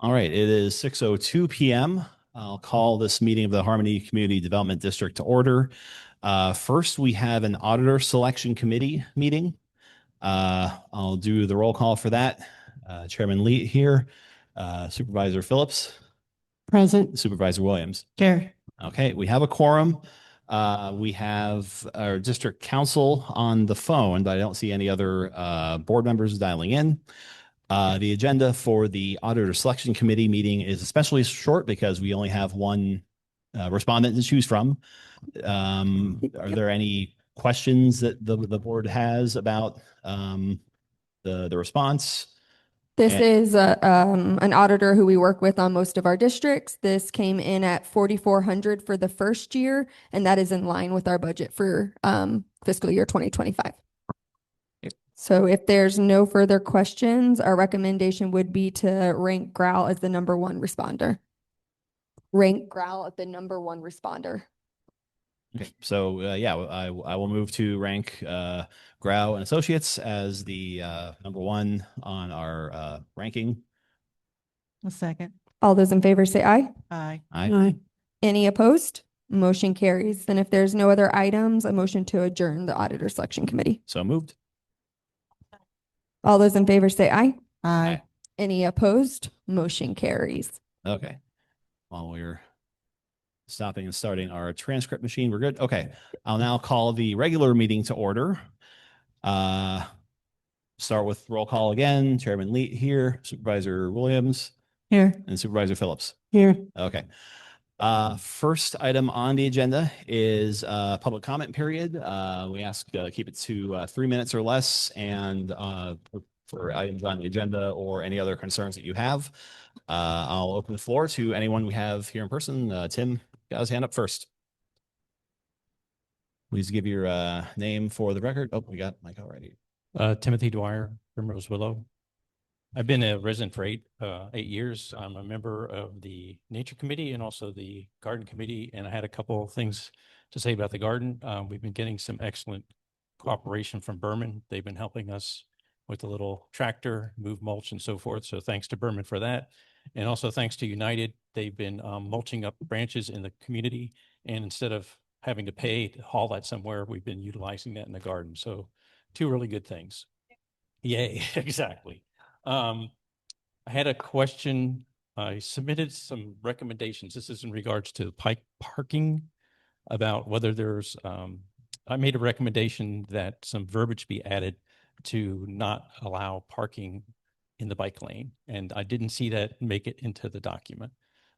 All right, it is 6:02 p.m. I'll call this meeting of the Harmony Community Development District to order. First, we have an auditor selection committee meeting. I'll do the roll call for that. Chairman Lee here, Supervisor Phillips, Present. Supervisor Williams. Here. Okay, we have a quorum. We have our district council on the phone, but I don't see any other board members dialing in. The agenda for the auditor selection committee meeting is especially short because we only have one respondent to choose from. Are there any questions that the board has about the response? This is an auditor who we work with on most of our districts. This came in at 4,400 for the first year, and that is in line with our budget for fiscal year 2025. So if there's no further questions, our recommendation would be to rank Growl as the #1 responder. Rank Growl as the #1 responder. Okay, so I will move to rank Grau and Associates as the #1 on our ranking. A second. All those in favor say aye. Aye. Aye. Any opposed? Motion carries. And if there's no other items, a motion to adjourn the auditor selection committee. So moved. All those in favor say aye. Aye. Any opposed? Motion carries. Okay. While we're stopping and starting our transcript machine, we're good. Okay. I'll now call the regular meeting to order. Start with roll call again. Chairman Lee here, Supervisor Williams. Here. And Supervisor Phillips. Here. Okay. First item on the agenda is public comment period. We ask keep it to 3 minutes or less, and for items on the agenda or any other concerns that you have. I'll open the floor to anyone we have here in person. Tim got his hand up first. Please give your name for the record. Oh, we got Mike already. Timothy Dwyer from Rose Willow. I've been a resident for eight years. I'm a member of the Nature Committee and also the Garden Committee, and I had a couple of things to say about the garden. We've been getting some excellent cooperation from Berman. They've been helping us with the little tractor, move mulch and so forth. So thanks to Berman for that. And also thanks to United, they've been mulching up branches in the community. And instead of having to pay to haul that somewhere, we've been utilizing that in the garden. So 2 really good things. Yay, exactly. I had a question. I submitted some recommendations. This is in regards to bike parking, about whether there's, I made a recommendation that some verbiage be added to not allow parking in the bike lane. And I didn't see that make it into the document.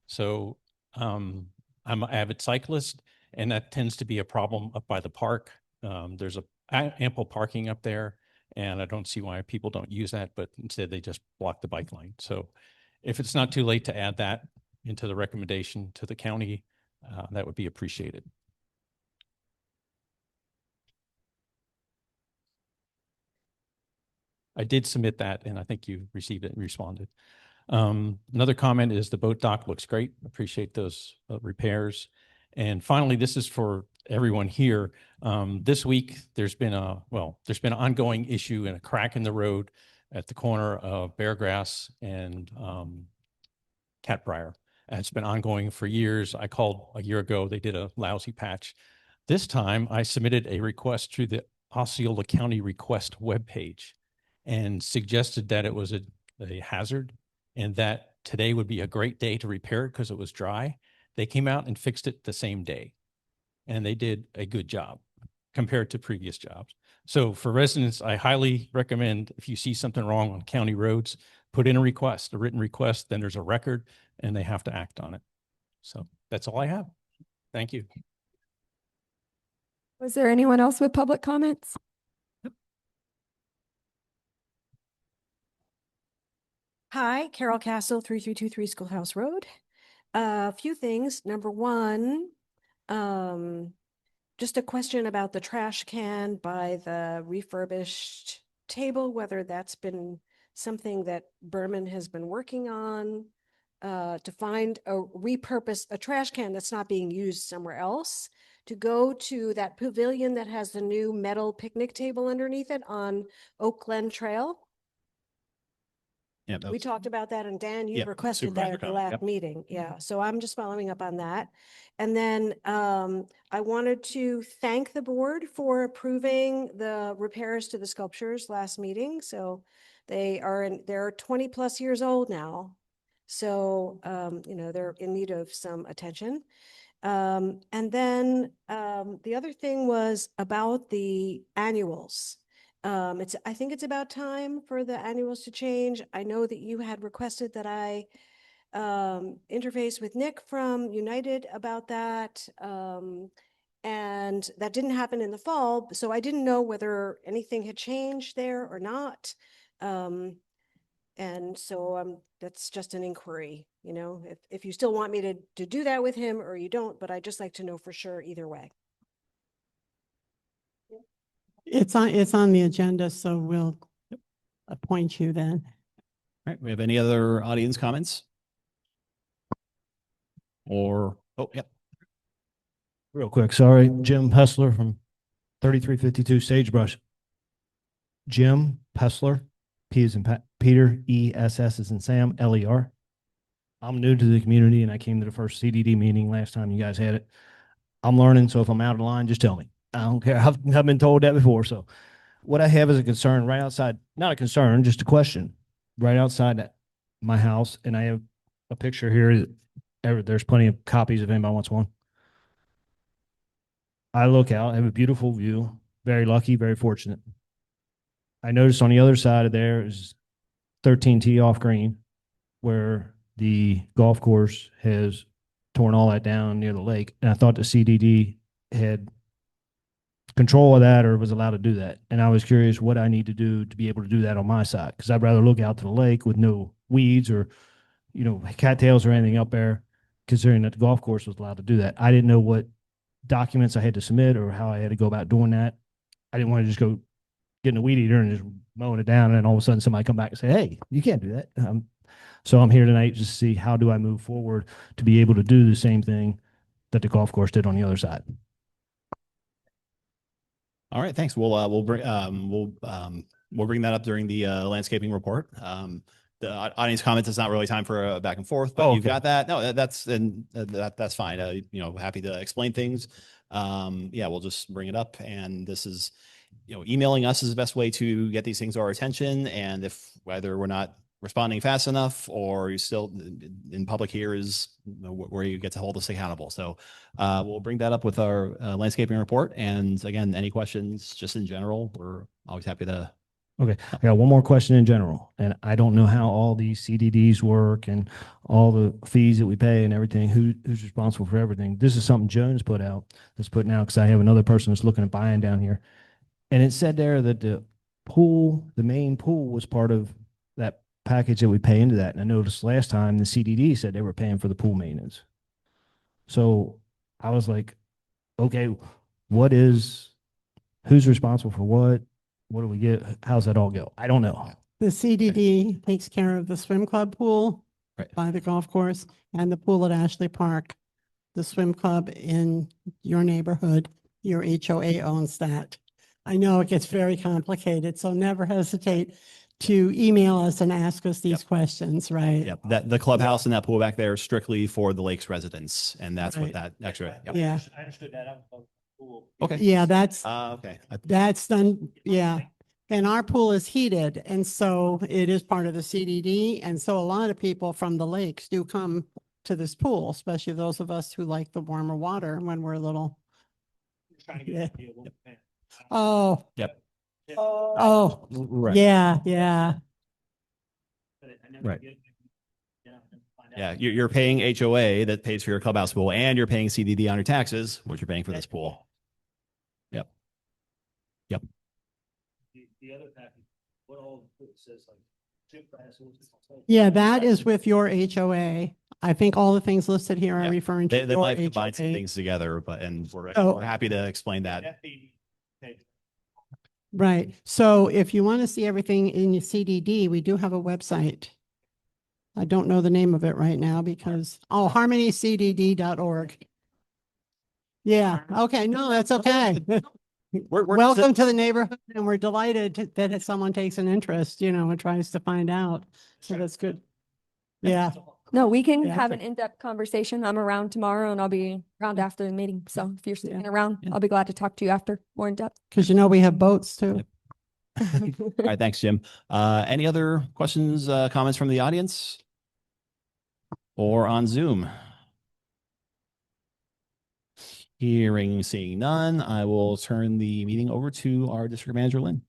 So I'm an avid cyclist, and that tends to be a problem up by the park. There's ample parking up there, and I don't see why people don't use that, but instead they just block the bike lane. So if it's not too late to add that into the recommendation to the county, that would be appreciated. I did submit that, and I think you received it and responded. Another comment is the boat dock looks great. Appreciate those repairs. And finally, this is for everyone here. This week, there's been an ongoing issue and a crack in the road at the corner of Beargrass and Catbrier. And it's been ongoing for years. I called a year ago. They did a lousy patch. This time, I submitted a request through the Osceola County request webpage and suggested that it was a hazard and that today would be a great day to repair it because it was dry. They came out and fixed it the same day, and they did a good job compared to previous jobs. So for residents, I highly recommend, if you see something wrong on county roads, put in a written request, then there's a record and they have to act on it. So that's all I have. Thank you. Was there anyone else with public comments? Hi, Carol Castle, 3323 Schoolhouse Road. A few things. Number one, just a question about the trash can by the refurbished table, whether that's been something that Berman has been working on to find repurpose a trash can that's not being used somewhere else to go to that pavilion that has the new metal picnic table underneath it on Oak Glen Trail. Yeah, that We was- talked about that, and Dan, you Yep, requested that at the Supervisor Crum, last yep. meeting. Yeah, so I'm just following up on that. And then I wanted to thank the board for approving the repairs to the sculptures last meeting. So they're 20+ years old now. So, they're in need of some attention. And then the other thing was about the annuals. I think it's about time for the annuals to change. I know that you had requested that I interface with Nick from United about that. And that didn't happen in the fall, so I didn't know whether anything had changed there or not. And so that's just an inquiry, if you still want me to do that with him or you don't, but I'd just like to know for sure either way. It's on the agenda, so we'll appoint you then. All right, we have any other audience comments? Oh, yep. Real quick, sorry, Jim Pessler from 3352 Sagebrush. Jim Pessler, P is in Peter, ESS is in Sam, LER. I'm new to the community and I came to the first CDD meeting last time you guys had it. I'm learning, so if I'm out of line, just tell me. I don't care. I've been told that before. So what I have is a concern right outside, not a concern, just a question, right outside my house. And I have a picture here. There's plenty of copies if anybody wants one. I look out, I have a beautiful view, very lucky, very fortunate. I noticed on the other side of there is 13 tee off green, where the golf course has torn all that down near the lake. And I thought the CDD had control of that or was allowed to do that. And I was curious what I need to do to be able to do that on my side, because I'd rather look out to the lake with no weeds or, cattails or anything up there, considering that the golf course was allowed to do that. I didn't know what documents I had to submit or how I had to go about doing that. I didn't want to just go getting a weed eater and just mowing it down, and then all of a sudden somebody come back and say, "Hey, you can't do that." So I'm here tonight just to see how do I move forward to be able to do the same thing that the golf course did on the other side. All right, thanks. We'll bring that up during the landscaping report. The audience comments, it's not really time for a back and forth, but Oh, you've okay. got that. No, that's fine. Happy to explain things. Yeah, we'll just bring it up, and this is, emailing us is the best way to get these things to our attention. And if whether we're not responding fast enough or you still in public here is where you get to hold us accountable. So we'll bring that up with our landscaping report. And again, any questions just in general, we're always happy to. Okay, I got one more question in general, and I don't know how all these CDDs work and all the fees that we pay and everything. Who's responsible for everything? This is something Jones that's putting out, because I have another person that's looking at buying down here, and it said there that the main pool was part of that package that we pay into that. And I noticed last time the CDD said they were paying for the pool maintenance. So I was like, okay, who's responsible for what? What do we get? How's that all go? I don't know. The CDD takes care of the swim club pool Right. by the golf course and the pool at Ashley Park. The swim club in your neighborhood, your HOA owns that. I know it gets very complicated, so never hesitate to email us and ask us these questions, right? Yep, that the clubhouse and that pool back there is strictly for the lake's residents, and that's what Right. that extra. Yep. Yeah. I understood that. Pool. Okay. Yeah, that's Okay. done. Yeah. And our pool is heated. And so it is part of the CDD. And so a lot of people from the lakes do come to this pool, especially those of us who like the warmer water when we're little. Yeah. Oh, Yep. oh, Right. yeah, yeah. Right. Yeah, you're paying HOA that pays for your clubhouse pool, and you're paying CDD on your taxes, which you're paying for this pool. Yep. Yep. The other package, what all says like gym classes. Yeah, that is with your HOA. I think all the things listed here are Yeah. referring to They your might combine some HOA. things together, and Oh. we're happy to explain that. Right. So if you want to see everything in your CDD, we do have a website. I don't know the name of it right now because, harmonycdd.org. Yeah. Okay. No, that's okay. Welcome to the neighborhood, and we're delighted that if someone takes an interest, and tries to find out. So that's good. Yeah. No, we can Yeah. have an in-depth conversation. I'm around tomorrow and I'll be around after the meeting. So if you're sticking around, Yeah. I'll be glad to talk to you after more in depth. Because we have boats too. All right, thanks, Jim. Any other questions, comments from the audience or on Zoom? Seeing none, I will turn the meeting over to our district manager, Lynn.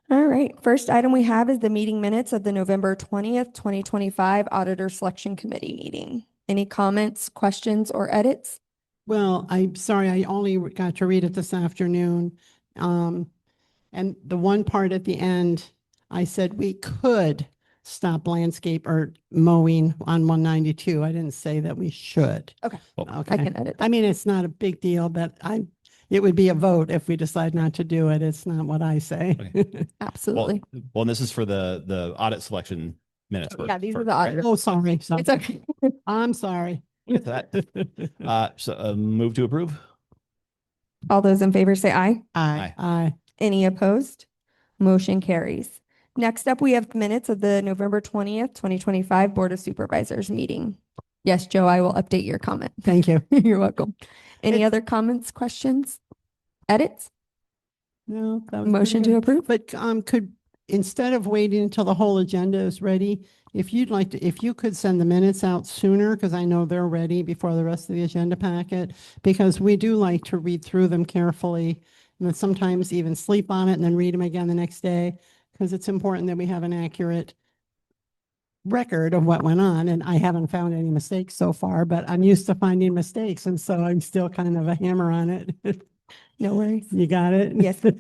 All right. First item we have is the meeting minutes of the November 20th, 2025 Auditor Selection Committee meeting. Any comments, questions, or edits? Well, I'm sorry, I only got to read it this afternoon. And the one part at the end, I said we could stop landscape or mowing on 192. I didn't say that we should. Okay. Well, Okay. I can edit I that. mean, it's not a big deal, but it would be a vote if we decide not to do it. It's not what I say. Absolutely. Well, and this is for the audit selection minutes. Yeah, these are the auditor. Oh, sorry. Sorry. It's okay. I'm sorry. Get to that. Move to approve. All those in favor say aye. Aye. Aye. Any opposed? Motion carries. Next up, we have minutes of the November 20th, 2025 Board of Supervisors meeting. Yes, Joe, I will update your comment. Thank you. You're welcome. Any It's- other comments, questions, edits? No, that was Motion pretty to good. approve? But instead of waiting until the whole agenda is ready, if you could send the minutes out sooner, because I know they're ready before the rest of the agenda packet, because we do like to read through them carefully and then sometimes even sleep on it and then read them again the next day, because it's important that we have an accurate record of what went on. And I haven't found any mistakes so far, but I'm used to finding mistakes. And so I'm still kind of a hammer on it. No worries. You got it? Yes. Do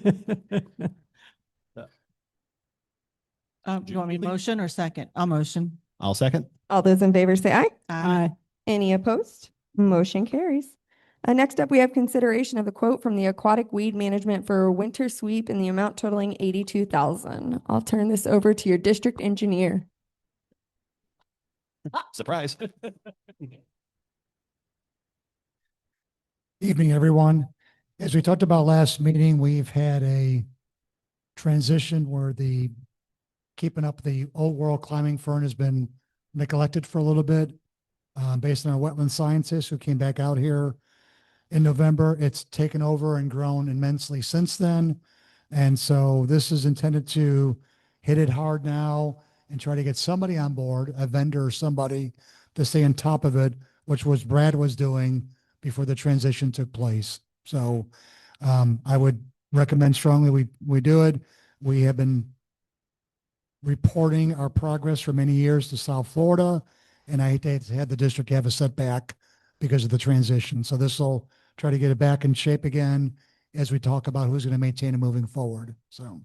you want me to motion or second? I'll motion. I'll second. All those in favor say aye. Aye. Any opposed? Motion carries. Next up, we have consideration of a quote from the Aquatic Weed Management for winter sweep in the amount totaling $82,000. I'll turn this over to your district engineer. Surprise. Evening, everyone. As we talked about last meeting, we've had a transition where keeping up the old world climbing fern has been neglected for a little bit. Based on our wetland scientists who came back out here in November, it's taken over and grown immensely since then. And so this is intended to hit it hard now and try to get somebody on board, a vendor or somebody, to stay on top of it, which was Brad was doing before the transition took place. So I would recommend strongly we do it. We have been reporting our progress for many years to South Florida, and I hate to have the district have a setback because of the transition. So this will try to get it back in shape again as we talk about who's going to maintain it moving forward. So.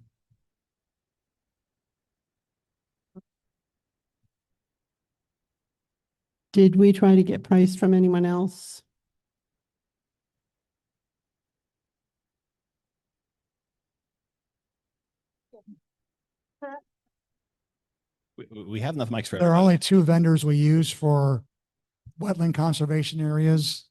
Did we try to get price from anyone else? We have enough mics for There are everybody. only two vendors we use for wetland conservation areas.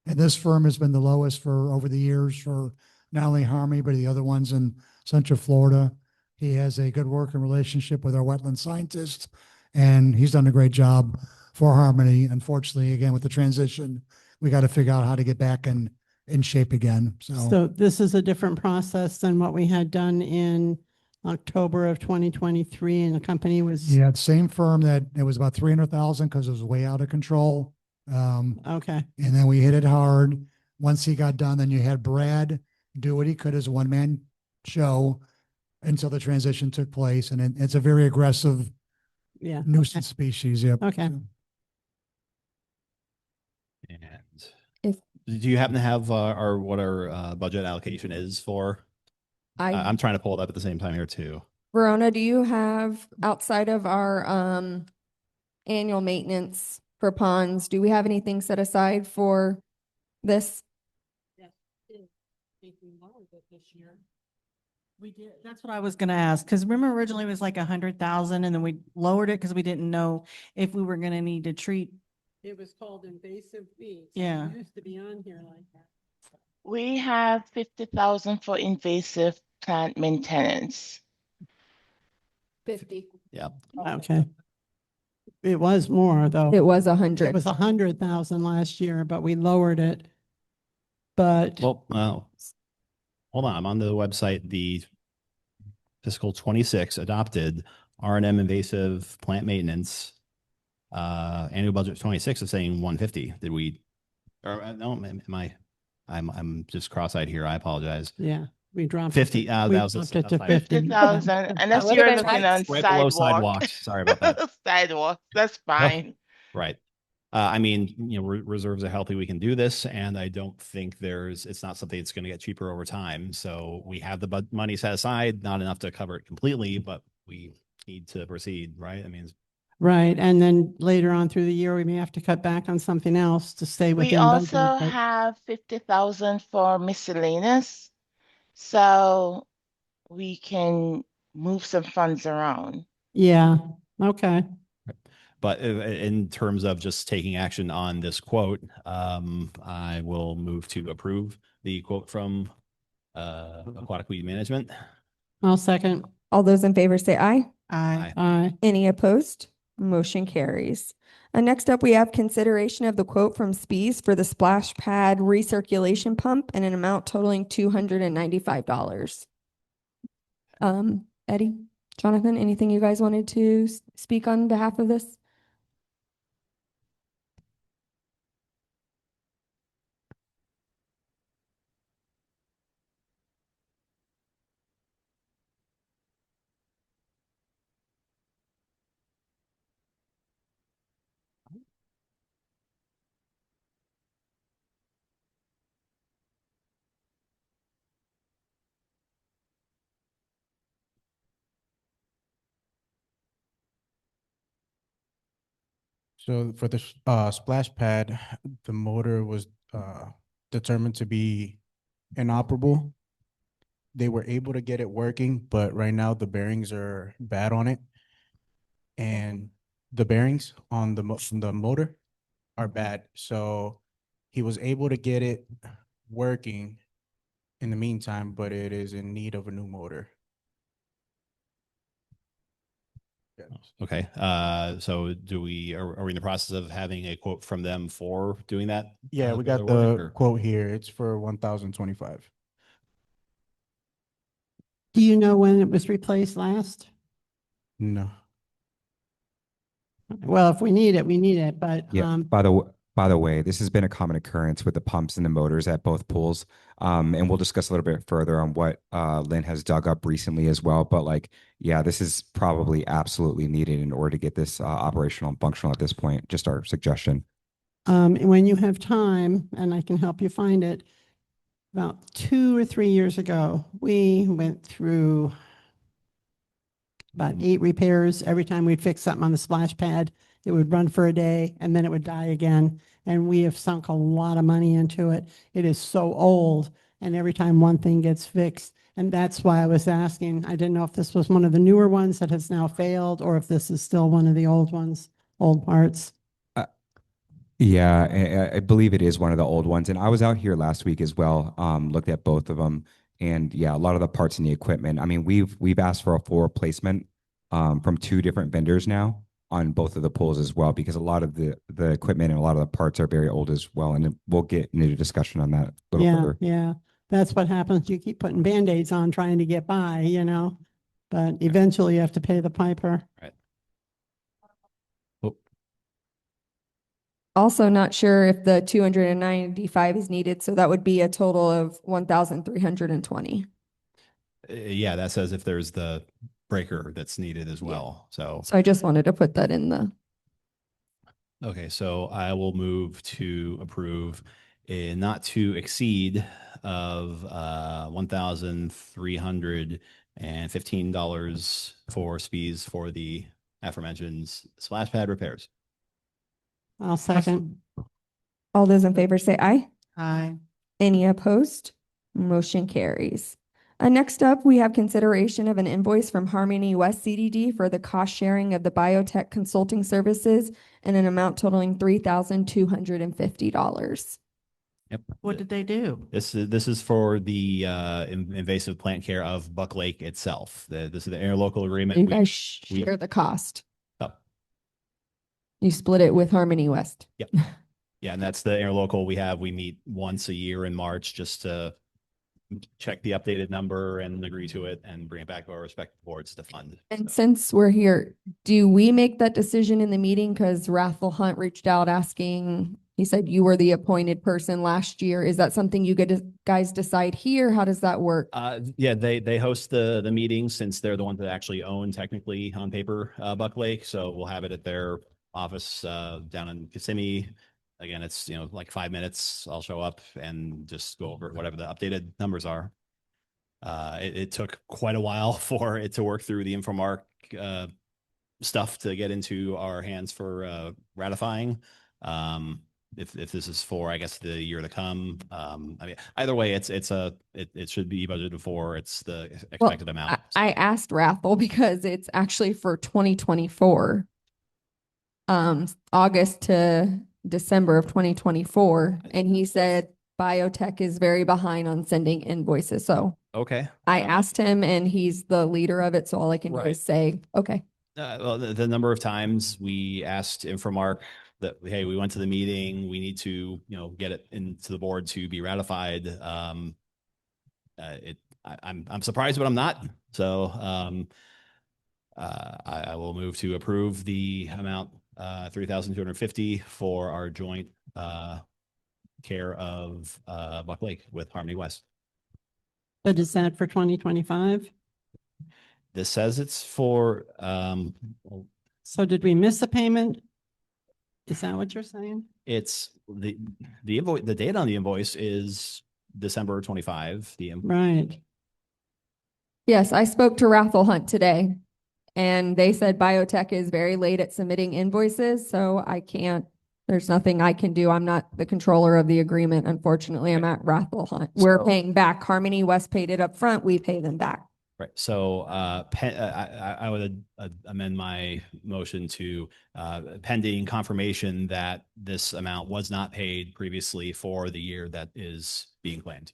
And this firm has been the lowest for over the years for not only Harmony, but the other ones in Central Florida. He has a good working relationship with our wetland scientist, and he's done a great job for Harmony. Unfortunately, again, with the transition, we got to figure out how to get back in shape again. So this is a different process than what we had done in October of 2023, and the company was. Yeah, same firm that it was about 300,000 because it was way out of control. Okay. And then we hit it hard. Once he got done, then you had Brad do what he could as a one-man show until the transition took place. And it's a very aggressive Yeah. nuisance species. Yep. Okay. And If- do you happen to have what our budget allocation is for? I'm trying to pull it up at the same time here too. Verona, do you have, outside of our annual maintenance for ponds, do we have anything set aside for this? We did. That's what I was gonna ask, because remember originally it was like 100,000 and then we lowered it because we didn't know if we were gonna need to treat. It was called invasive weeds. Yeah. It used to be on here like that. We have 50,000 for invasive plant maintenance. 50. Yeah. Okay. It was more though. It was It 100. was 100,000 last year, but we lowered it. But Well, hold on. I'm on the website. The fiscal 26 adopted R&M invasive plant maintenance. Annual budget 26 is saying 150. Did we, or no, I'm just cross-eyed here. I apologize. yeah, we dropped. 50, We that was dropped it to fine. 50. 50,000, unless would've you're been looking nice. on Right below sidewalk. sidewalks. Sorry about that. Sidewalk, that's fine. Right. I mean, reserves are healthy. We can do this. And I don't think it's not something that's going to get cheaper over time. So we have the money set aside, not enough to cover it completely, but we need to proceed, right? I mean, Right. And then later on through the year, we may have to cut back on something else to stay We within also budget. but- have 50,000 for miscellaneous. So we can move some funds around. Yeah, okay. but in terms of just taking action on this quote, I will move to approve the quote from Aquatic Weed Management. I'll second. All those in favor say aye. Aye. Aye. Any opposed? Motion carries. Next up, we have consideration of the quote from Spees for the splash pad recirculation pump in an amount totaling $295. Eddie, Jonathan, anything you guys wanted to speak on behalf of this? So for the splash pad, the motor was determined to be inoperable. They were able to get it working, but right now the bearings are bad on it. And the bearings on the motor are bad. So he was able to get it working in the meantime, but it is in need of a new motor. Okay. So are we in the process of having a quote from them for doing that? Yeah, we for got their work, the or- quote here. It's for 1,025. Do you know when it was replaced last? No. Well, if we need it, we need it, but, Yeah, by the way, this has been a common occurrence with the pumps and the motors at both pools. And we'll discuss a little bit further on what Lynn has dug up recently as well. But like, yeah, this is probably absolutely needed in order to get this operational and functional at this point. Just our suggestion. when you have time, and I can help you find it, about 2 or 3 years ago, we went through about 8 repairs. Every time we'd fix something on the splash pad, it would run for a day and then it would die again. And we have sunk a lot of money into it. It is so old. And every time one thing gets fixed, and that's why I was asking, I didn't know if this was one of the newer ones that has now failed or if this is still one of the old ones, old parts. Yeah, I believe it is one of the old ones. And I was out here last week as well, looked at both of them. And yeah, a lot of the parts and the equipment. I mean, we've asked for a full replacement from 2 different vendors now on both of the pools as well, because a lot of the equipment and a lot of the parts are very old as well. And we'll get into a discussion on that a little Yeah, further. yeah. That's what happens. You keep putting Band-Aids on trying to get by, but eventually you have to pay the piper. Right. Oh, Also not sure if the 295 is needed, so that would be a total of 1,320. yeah, that says if there's the breaker that's needed as well. So, So I just wanted to put that in the, okay, so I will move to approve a not to exceed of $1,315 for Spees for the aforementioned splash pad repairs. I'll second. all those in favor say aye. Aye. Any opposed? Motion carries. Next up, we have consideration of an invoice from Harmony West CDD for the cost sharing of the biotech consulting services in an amount totaling $3,250. Yep. What did they do? This is for the invasive plant care of Buck Lake itself. This is the interlocal agreement. You We- guys we- share the cost. Oh, You split it with Harmony West. Yep. Yeah, and that's the interlocal we have. We meet once a year in March just to check the updated number and agree to it and bring it back to our respective boards to fund. And So, since we're here, do we make that decision in the meeting? Because Rathel Hunt reached out asking, he said you were the appointed person last year. Is that something you guys decide here? How does that work? yeah, they host the meetings since they're the ones that actually own technically on paper Buck Lake. So we'll have it at their office down in Kissimmee. Again, it's, like 5 minutes. I'll show up and just go over whatever the updated numbers are. It took quite a while for it to work through the Infomark stuff to get into our hands for ratifying. If this is for, I guess, the year to come, I mean, either way, it should be budgeted for. It's the expected amount. I asked Rathel because it's actually for 2024. August to December of 2024. And he said biotech is very behind on sending invoices. So Okay. I asked him and he's the leader of it. So all I can do Right. is say, okay. Well, the number of times we asked Infomark that, hey, we went to the meeting, we need to, get it into the board to be ratified. I'm surprised, but I'm not. So I will move to approve the amount 3,250 for our joint care of Buck Lake with Harmony West. But is that for 2025? This says it's for So did we miss a payment? Is that what you're saying? it's the invoice, the date on the invoice is December 25. Right. Yes, I spoke to Rathel Hunt today and they said biotech is very late at submitting invoices. So there's nothing I can do. I'm not the controller of the agreement. Unfortunately, I'm at Rathel Hunt. We're So- paying back. Harmony West paid it up front. We pay them back. Right. So I would amend my motion to pending confirmation that this amount was not paid previously for the year that is being claimed.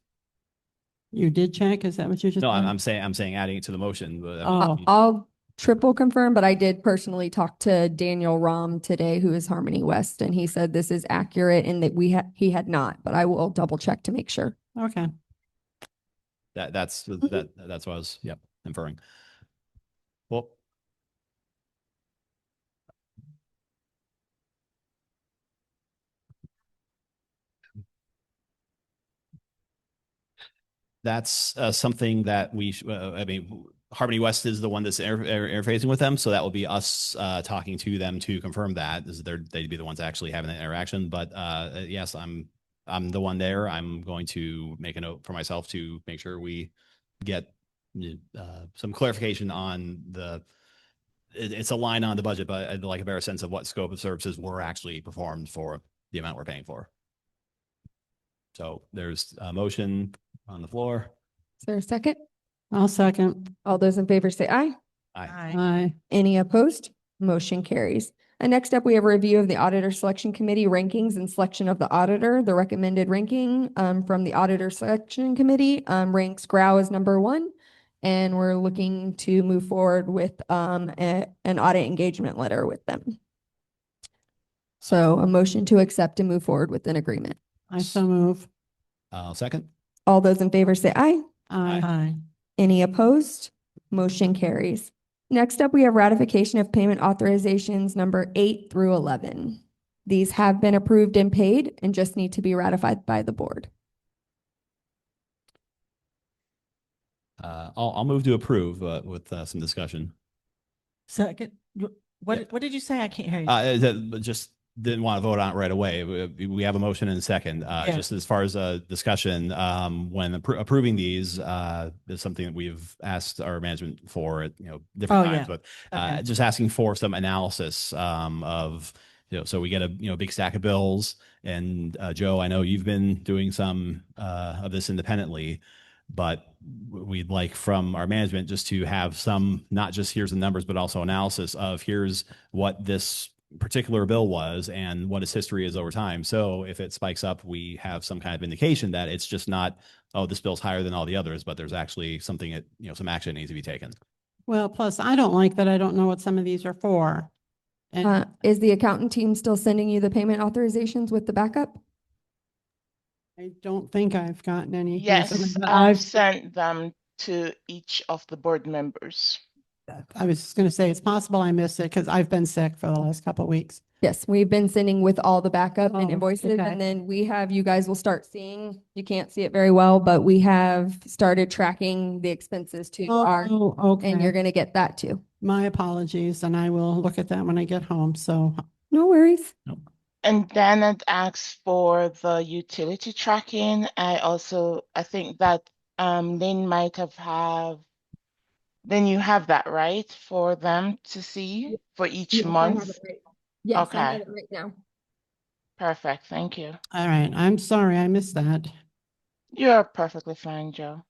You did check? Is that what you just? No, said? I'm saying adding it to the motion. But, Oh. I'll triple confirm, but I did personally talk to Daniel Rom today, who is Harmony West, and he said this is accurate and that he had not, but I will double check to make sure. Okay. that's what I was, inferring. Well, that's something that I mean, Harmony West is the one that's interfacing with them. So that will be us talking to them to confirm that they'd be the ones actually having that interaction. But yes, I'm the one there. I'm going to make a note for myself to make sure we get some clarification on it's a line on the budget, but I'd like a better sense of what scope of services were actually performed for the amount we're paying for. So there's a motion on the floor. Is there a second? I'll second. All those in favor say aye. Aye. Aye. Any opposed? Motion carries. And next up, we have a review of the Auditor Selection Committee rankings and selection of the auditor. The recommended ranking from the Auditor Selection Committee ranks Grau as number 1. And we're looking to move forward with an audit engagement letter with them. So a motion to accept and move forward with an agreement. I so move. I'll second. All those in favor say aye. Aye. Any opposed? Motion carries. Next up, we have ratification of payment authorizations number 8 through 11. These have been approved and paid and just need to be ratified by the board. I'll move to approve with some discussion. Second, Yeah. what did you say? I can't hear you. Just didn't want to vote on it right away. We have a motion and a second. Just as far as a discussion, when approving these, is something that we've asked our management for at different Oh, times, yeah. but Okay. just asking for some analysis of so we get a big stack of bills. And Joe, I know you've been doing some of this independently, but we'd like from our management just to have some, not just here's the numbers, but also analysis of here's what this particular bill was and what its history is over time. So if it spikes up, we have some kind of indication that it's just not, oh, this bill's higher than all the others, but there's actually something that, some action needs to be taken. Well, plus I don't like that I don't know what some of these are for. And Is the accountant team still sending you the payment authorizations with the backup? I don't think I've gotten any. Yes, But I've sent them to each of the board members. I was just going to say, it's possible I missed it because I've been sick for the last couple of weeks. Yes, we've been sending with all the backup and Oh, invoices, okay. and then you guys will start seeing, you can't see it very well, but we have started tracking the expenses to our, Oh, okay. and you're gonna get that too. My apologies, and I will look at that when I get home. So No worries. And then it asks for the utility tracking. I think that Lynn might then you have that, right, for them to see for each Yes, I have month? it right now. Yes, I have Okay. it right now. Perfect, thank you. all right, I'm sorry I missed that. You're perfectly fine, Joe.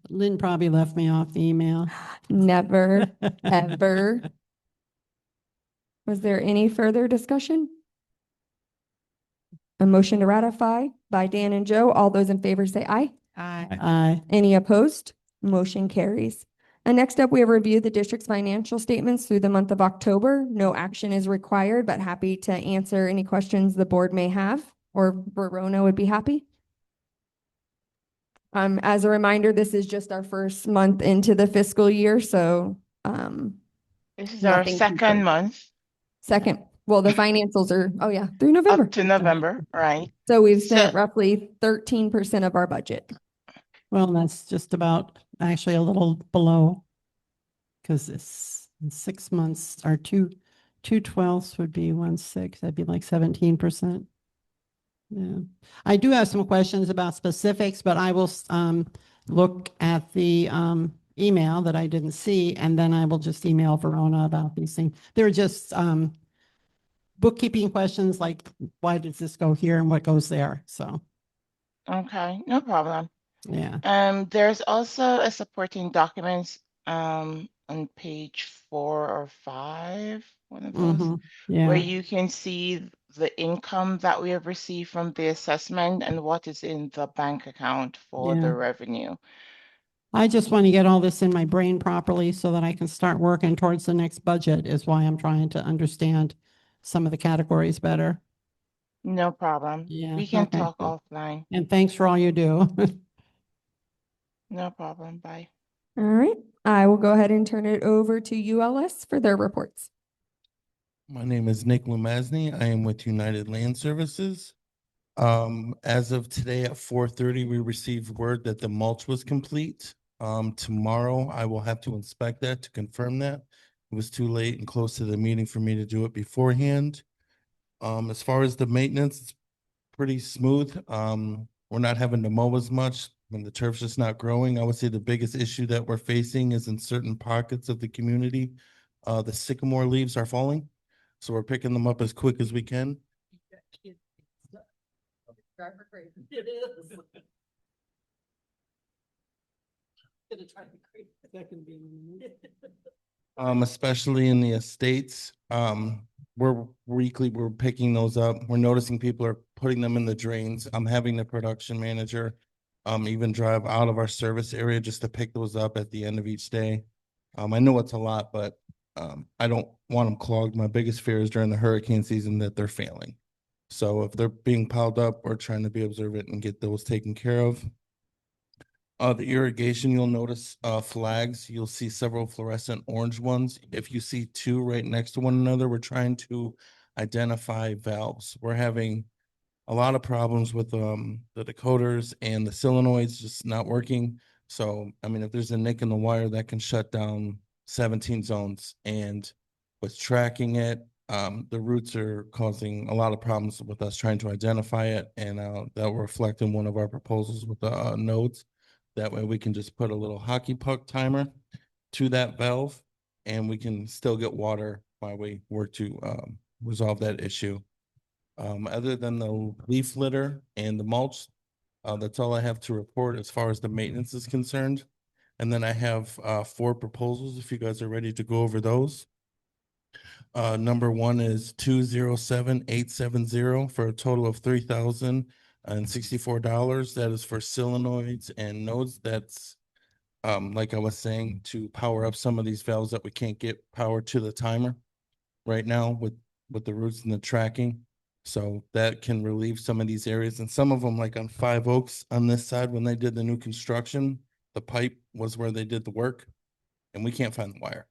Lynn probably left me off the email. Never, ever. Was there any further discussion? A motion to ratify by Dan and Joe. All those in favor say aye. Aye. Any opposed? Motion carries. And next up, we have reviewed the district's financial statements through the month of October. No action is required, but happy to answer any questions the board may have, or Verona would be happy. As a reminder, this is just our first month into the fiscal year, so This is our nothing too second crazy. month Second, well, the financials are, oh yeah, through November. up to November, right? So we've spent So- roughly 13% of our budget. Well, that's just about actually a little below. Because it's 6 months or 2/12 would be 1/6. That'd be like 17%. Yeah, I do have some questions about specifics, but I will look at the email that I didn't see, and then I will just email Verona about these things. They're just bookkeeping questions like, why does this go here and what goes there? So, Okay, no problem. yeah. There's also a supporting documents on page 4 or 5, one of those, Mhm, where yeah. you can see the income that we have received from the assessment and what is in the bank account for Yeah. the revenue. I just want to get all this in my brain properly so that I can start working towards the next budget is why I'm trying to understand some of the categories better. No problem. Yeah, We can okay, talk good. offline. And thanks for all you do. No problem. Bye. All right, I will go ahead and turn it over to ULS for their reports. My name is Nick Lumasny. I am with United Land Services. As of today at 4:30, we received word that the mulch was complete. Tomorrow I will have to inspect that to confirm that. It was too late and close to the meeting for me to do it beforehand. As far as the maintenance, it's pretty smooth. We're not having to mow as much when the turf's just not growing. I would say the biggest issue that we're facing is in certain pockets of the community. The sycamore leaves are falling, so we're picking them up as quick as we can. Especially in the estates, we're picking those up. We're noticing people are putting them in the drains. I'm having the production manager even drive out of our service area just to pick those up at the end of each day. I know it's a lot, but I don't want them clogged. My biggest fear is during the hurricane season that they're failing. So if they're being piled up, we're trying to be observant and get those taken care of. The irrigation, you'll notice flags. You'll see several fluorescent orange ones. If you see two right next to one another, we're trying to identify valves. We're having a lot of problems with the decoders and the solenoids just not working. So, I mean, if there's a nick in the wire, that can shut down 17 zones. And with tracking it, the roots are causing a lot of problems with us trying to identify it. And that will reflect in one of our proposals with the nodes. That way we can just put a little hockey puck timer to that valve and we can still get water while we work to resolve that issue. Other than the leaf litter and the mulch, that's all I have to report as far as the maintenance is concerned. And then I have 4 proposals if you guys are ready to go over those. Number one is 207870 for a total of $3,064. That is for solenoids and nodes. That's like I was saying, to power up some of these valves that we can't get power to the timer right now with the roots and the tracking. So that can relieve some of these areas, and some of them, like on Five Oaks on this side, when they did the new construction, the pipe was where they did the work and we can't find the wire.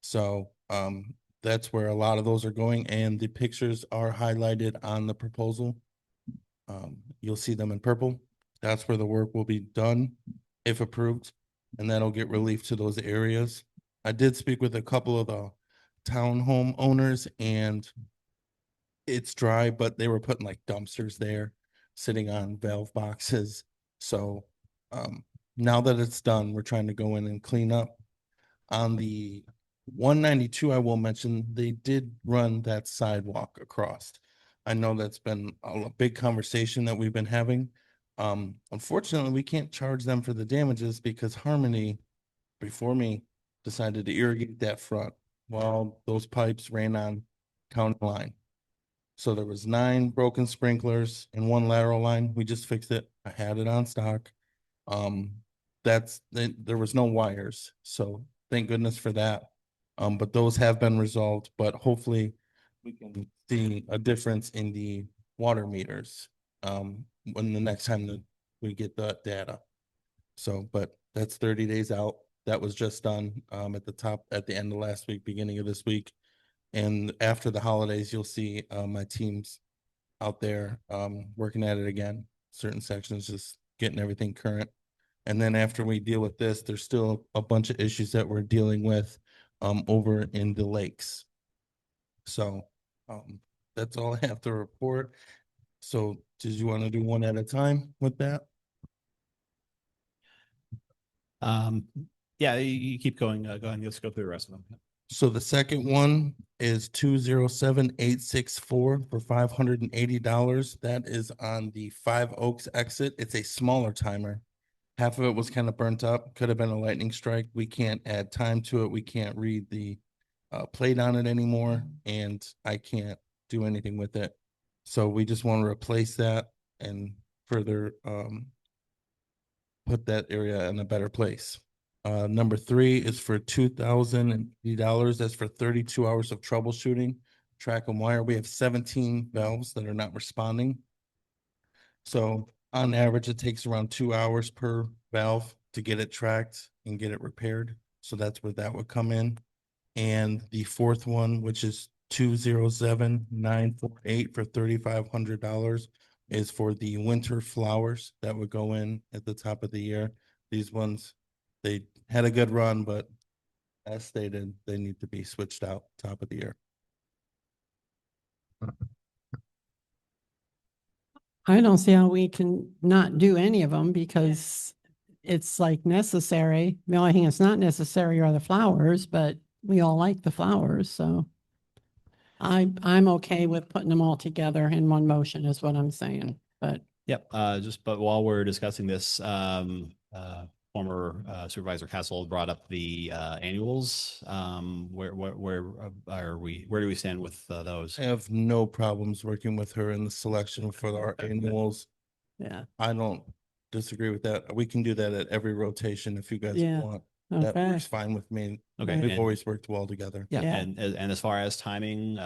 So that's where a lot of those are going, and the pictures are highlighted on the proposal. You'll see them in purple. That's where the work will be done if approved, and that'll get relief to those areas. I did speak with a couple of the townhome owners, and it's dry, but they were putting like dumpsters there, sitting on valve boxes. So now that it's done, we're trying to go in and clean up. On the 192, I will mention, they did run that sidewalk across. I know that's been a big conversation that we've been having. Unfortunately, we can't charge them for the damages because Harmony, before me, decided to irrigate that front while those pipes ran on county line. So there was 9 broken sprinklers and 1 lateral line. We just fixed it. I had it on stock. There was no wires, so thank goodness for that. But those have been resolved, but hopefully we can see a difference in the water meters when the next time that we get the data. So, but that's 30 days out. That was just done at the end of last week, beginning of this week. And after the holidays, you'll see my teams out there working at it again. Certain sections, just getting everything current. And then after we deal with this, there's still a bunch of issues that we're dealing with over in the lakes. So that's all I have to report. So did you want to do one at a time with that? Yeah, you keep going. Go ahead and let's go through the rest of them. So the second one is 207864 for $580. That is on the Five Oaks exit. It's a smaller timer. Half of it was kind of burnt up. Could have been a lightning strike. We can't add time to it. We can't read the plate on it anymore, and I can't do anything with it. So we just want to replace that and further put that area in a better place. Number 3 is for $2,080. That's for 32 hours of troubleshooting, track and wire. We have 17 valves that are not responding. So on average, it takes around 2 hours per valve to get it tracked and get it repaired. So that's where that would come in. And the fourth one, which is 207948 for $3,500, is for the winter flowers that would go in at the top of the year. These ones, they had a good run, but as stated, they need to be switched out top of the year. I don't see how we can not do any of them because it's like necessary. The only thing that's not necessary are the flowers, but we all like the flowers, so I'm okay with putting them all together in one motion is what I'm saying, but Yep. But while we're discussing this, former Supervisor Castle brought up the annuals. Where are we? Where do we stand with those? I have no problems working with her in the selection for our annuals. yeah. I don't disagree with that. We can do that at every rotation if you guys Yeah. want. That Okay. works fine with me. Okay. We've and- always worked well together. Yeah, Yeah. and as far as timing,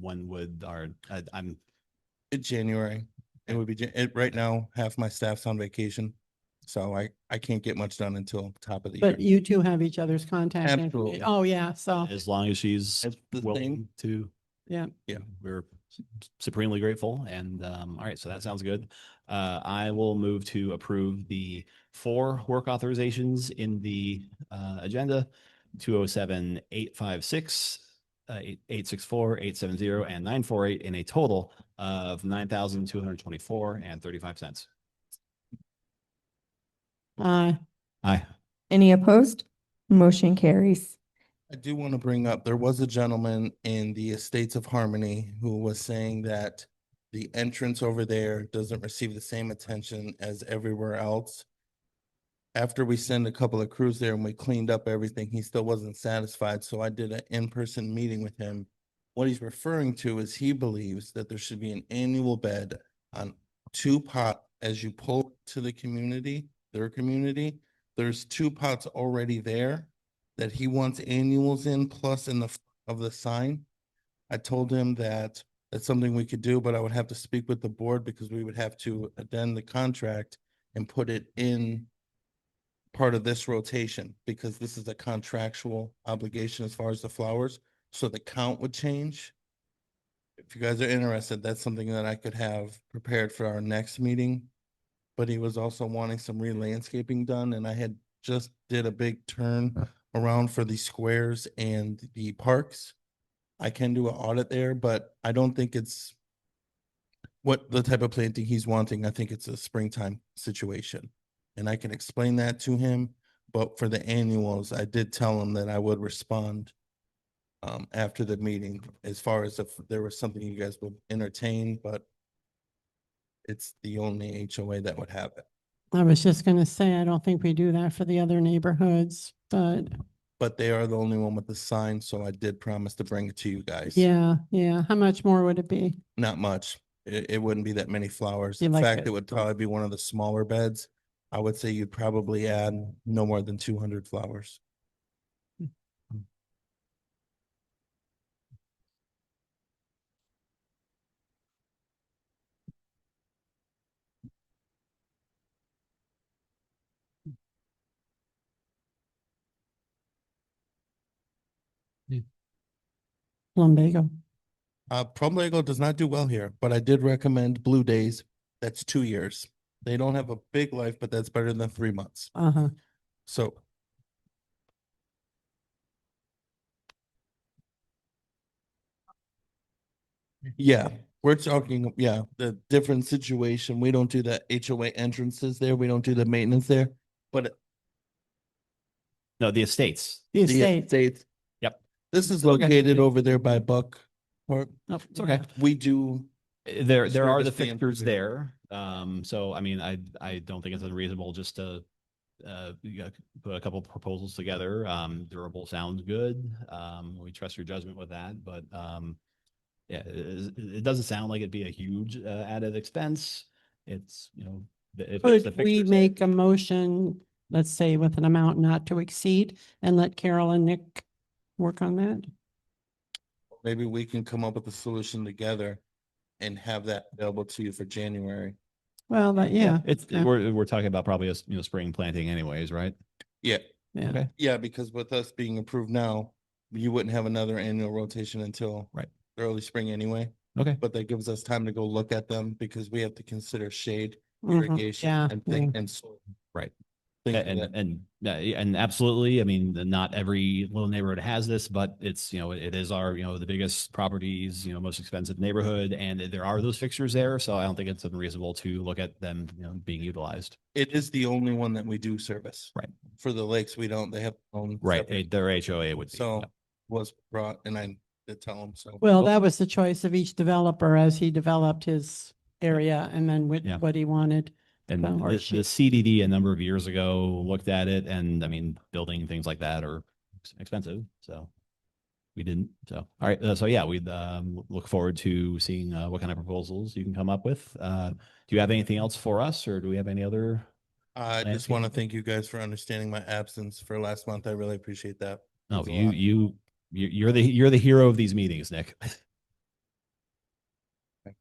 when would I'm It's January. It would be, right now, half my staff's on vacation. So I can't get much done until top of the year. But you two have each other's contact Absolutely. information. Oh, yeah, so, as long as she's It's the willing same. to. yeah. Yeah. We're supremely grateful. And all right, so that sounds good. I will move to approve the 4 work authorizations in the agenda: 207, 856, 864, 870, and 948, in a total of $9,224.35. Aye. Any opposed? Motion carries. I do want to bring up, there was a gentleman in the Estates of Harmony who was saying that the entrance over there doesn't receive the same attention as everywhere else. after we send a couple of crews there and we cleaned up everything, he still wasn't satisfied. So I did an in-person meeting with him. What he's referring to is he believes that there should be an annual bed on two pot as you pull to the community, their community. There's two pots already there that he wants annuals in, plus in the of the sign. I told him that that's something we could do, but I would have to speak with the board because we would have to addend the contract and put it in part of this rotation, because this is a contractual obligation as far as the flowers. So the count would change. If you guys are interested, that's something that I could have prepared for our next meeting. But he was also wanting some re-landscaping done, and I had just did a big turn around for the squares and the parks. I can do an audit there, but I don't think it's what the type of planting he's wanting. I think it's a springtime situation. And I can explain that to him, but for the annuals, I did tell him that I would respond after the meeting, as far as if there was something you guys would entertain, but it's the only HOA that would have it. I was just gonna say, I don't think we do that for the other neighborhoods, but They are the only one with the sign, so I did promise to bring it to you guys. yeah, yeah. How much more would it be? Not much. It wouldn't be that many flowers. You In like fact, it. it would probably be one of the smaller beds. I would say you'd probably add no more than 200 flowers. Lumbago. Plumbago does not do well here, but I did recommend Blue Days. That's 2 years. They don't have a big life, but that's better than 3 months. Uh-huh. So yeah, we're talking, yeah, the different situation. We don't do the HOA entrances there. We don't do the maintenance there, but No, the estates. The the estate. estates. Yep. This is Okay. located over there by Buck Park. No, it's okay. We do, There are the service the fixtures improvement. there. So I mean, I don't think it's unreasonable just to put a couple proposals together. Durable sounds good. We trust your judgment with that, but yeah, it doesn't sound like it'd be a huge added expense. It's, if it's the Could we fixtures there- make a motion, let's say with an amount not to exceed, and let Carol and Nick work on that? maybe we can come up with a solution together and have that available to you for January. Well, yeah. It's, yeah, we're talking about probably a spring planting anyways, right? Yeah, yeah. Okay. yeah, because with us being approved now, you wouldn't have another annual rotation until Right. early spring anyway. Okay. But that gives us time to go look at them because we have to consider shade, Mhm, irrigation, yeah, and yeah. thing and soil. Right. Things like And, that. and absolutely, I mean, not every little neighborhood has this, but it's, it is our, the biggest properties, most expensive neighborhood, and there are those fixtures there. So I don't think it's unreasonable to look at them, being utilized. It is the only one that we do service. Right. For the lakes, we don't, they have their own. Right. separate- Their HOA would be. So yeah. was brought, and I did tell them, so. Well, that was the choice of each developer as he developed his area and then Yeah. what he wanted. And So- the CDD a number of years ago looked at it, and I mean, building things like that are expensive, so we didn't. So, all right. So yeah, we'd look forward to seeing what kind of proposals you can come up with. Do you have anything else for us, or do we have any other? I just landscape? want to thank you guys for understanding my absence for last month. I really appreciate that. No, Means a lot. you're the hero of these meetings, Nick.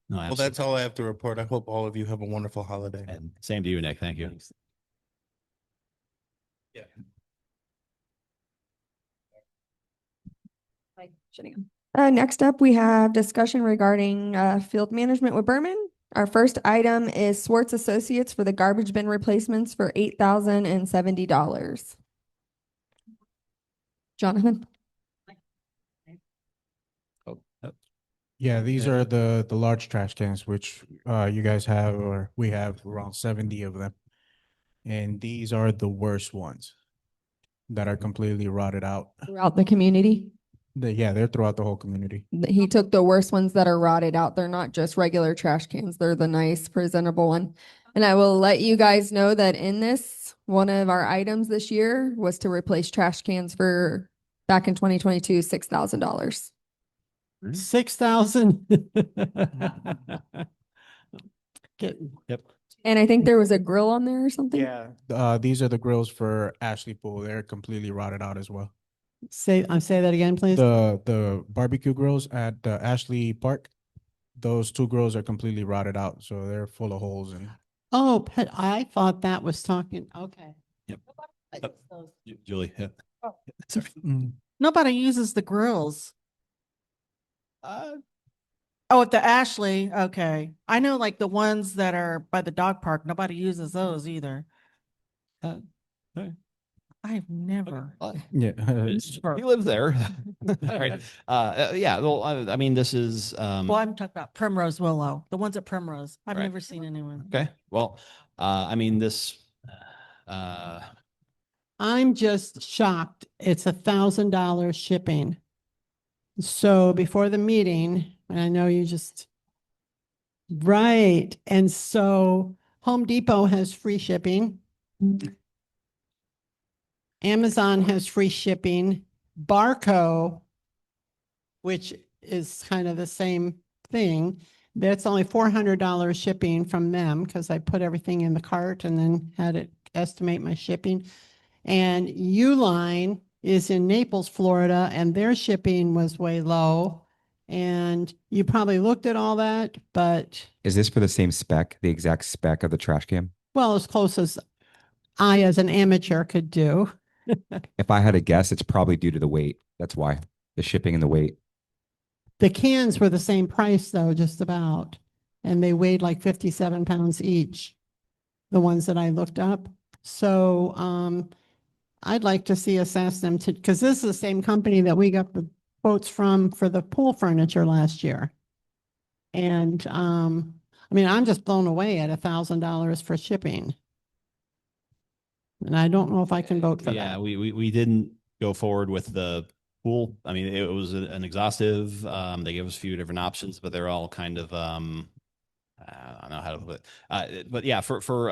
No, Well, that's all I have to report. I hope all of you have a wonderful holiday. And same to you, Nick. Thank you. Yeah. Next up, we have discussion regarding field management with Berman. Our first item is Swartz Associates for the garbage bin replacements for $8,070. Jonathan? Yeah, these are the large trash cans, which you guys have, or we have around 70 of them. And these are the worst ones that are completely rotted out. Throughout the community? Yeah, they're throughout the whole community. He took the worst ones that are rotted out. They're not just regular trash cans. They're the nice presentable one. And I will let you guys know that in this, one of our items this year was to replace trash cans for back in 2022, $6,000. 6,000. Get, Yep. And I think there was a grill on there or something. Yeah. These are the grills for Ashley Pool. They're completely rotted out as well. say that again, please. The barbecue grills at Ashley Park, those two grills are completely rotted out, so they're full of holes and Oh, but I thought that was talking, okay. Yep. Julie. Yeah. Oh. Sorry. Nobody uses the grills. Uh, Oh, at the Ashley, okay. I know like the ones that are by the dog park, nobody uses those either. okay. I've never. yeah. He lives there. All right. Yeah. Well, I mean, this is, Well, I'm talking about Primrose Willow, the ones at Primrose. I've Right. never seen anyone. okay. Well, I mean, this, I'm just shocked. It's $1,000 shipping. So before the meeting, and I know you just, right. And so Home Depot has free shipping. Amazon has free shipping. Barco, which is kind of the same thing, that's only $400 shipping from them because I put everything in the cart and then had it estimate my shipping. And Uline is in Naples, Florida, and their shipping was way low. And you probably looked at all that, but Is this for the same spec, the exact spec of the trash can? well, as close as I, as an amateur, could do. If I had to guess, it's probably due to the weight. That's why, the shipping and the weight. The cans were the same price though, just about. And they weighed like 57 pounds each, the ones that I looked up. So I'd like to see us ask them to, because this is the same company that we got the quotes from for the pool furniture last year. And I mean, I'm just blown away at $1,000 for shipping. And I don't know if I can vote for yeah, that. we didn't go forward with the pool. I mean, it was an exhaustive, they gave us a few different options, but they're all kind of, I don't know how to put it. But yeah, for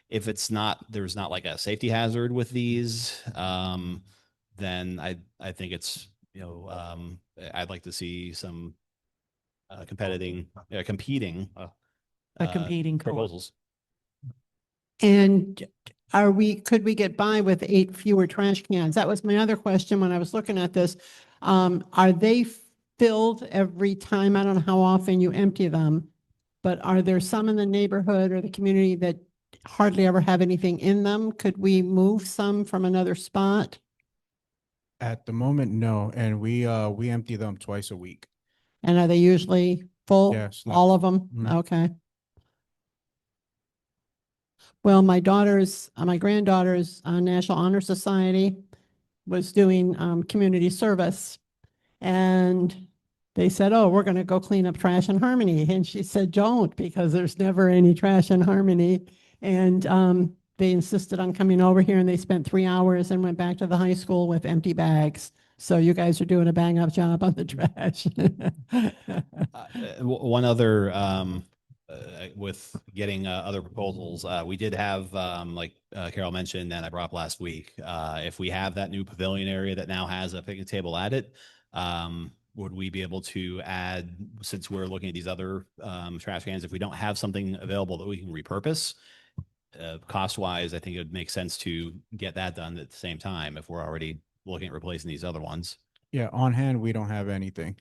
if it's not, there's not like a safety hazard with these, then I think it's, you know, I'd like to see some competing A uh, competing quote. proposals. And could we get by with 8 fewer trash cans? That was my other question when I was looking at this. Are they filled every time? I don't know how often you empty them, but are there some in the neighborhood or the community that hardly ever have anything in them? Could we move some from another spot? At the moment, no, and we empty them twice a week. And are they usually full? Yes, like- All of them? Mhm. Okay. Well, my granddaughter's National Honor Society was doing community service. And they said, oh, we're going to go clean up trash in Harmony. And she said, don't, because there's never any trash in Harmony. And they insisted on coming over here, and they spent 3 hours and went back to the high school with empty bags. So you guys are doing a bang up job on the trash. One other, with getting other proposals, we did have, like Carol mentioned, and I brought up last week, if we have that new pavilion area that now has a picnic table at it, would we be able to add, since we're looking at these other trash cans, if we don't have something available that we can repurpose, cost wise, I think it would make sense to get that done at the same time if we're already looking at replacing these other ones. Yeah, on hand, we don't have anything.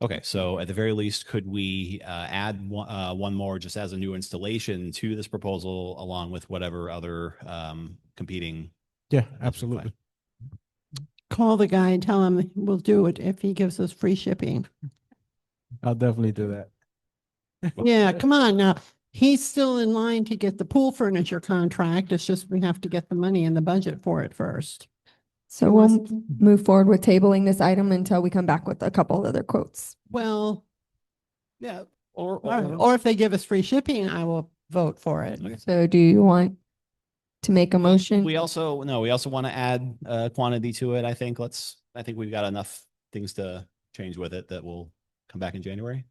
Okay, so at the very least, could we add one more just as a new installation to this proposal, along with whatever other competing? Yeah, absolutely. Call the guy and tell him we'll do it if he gives us free shipping. I'll definitely do that. Yeah, come on now. He's still in line to get the pool furniture contract. It's just we have to get the money in the budget for it first. So we'll move forward with tabling this item until we come back with a couple of other quotes. Well, Yeah, or if they give us free shipping, I will vote for it. Okay. So do you want to make a motion? We also want to add quantity to it. I think we've got enough things to change with it that will come back in January.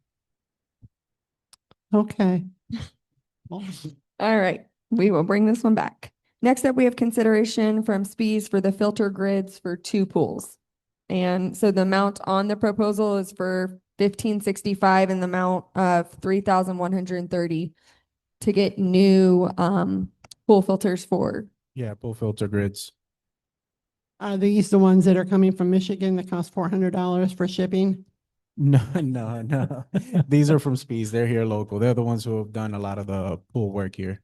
Okay. Well, All right, we will bring this one back. Next up, we have consideration from SPEES for the filter grids for 2 pools. And so the amount on the proposal is for 1,565 and the amount of 3,130 to get new pool filters for. Yeah, pool filter grids. Are these the ones that are coming from Michigan that cost $400 for shipping? No, no, no. These are from Speeds. They're here local. They're the ones who have done a lot of the pool work here.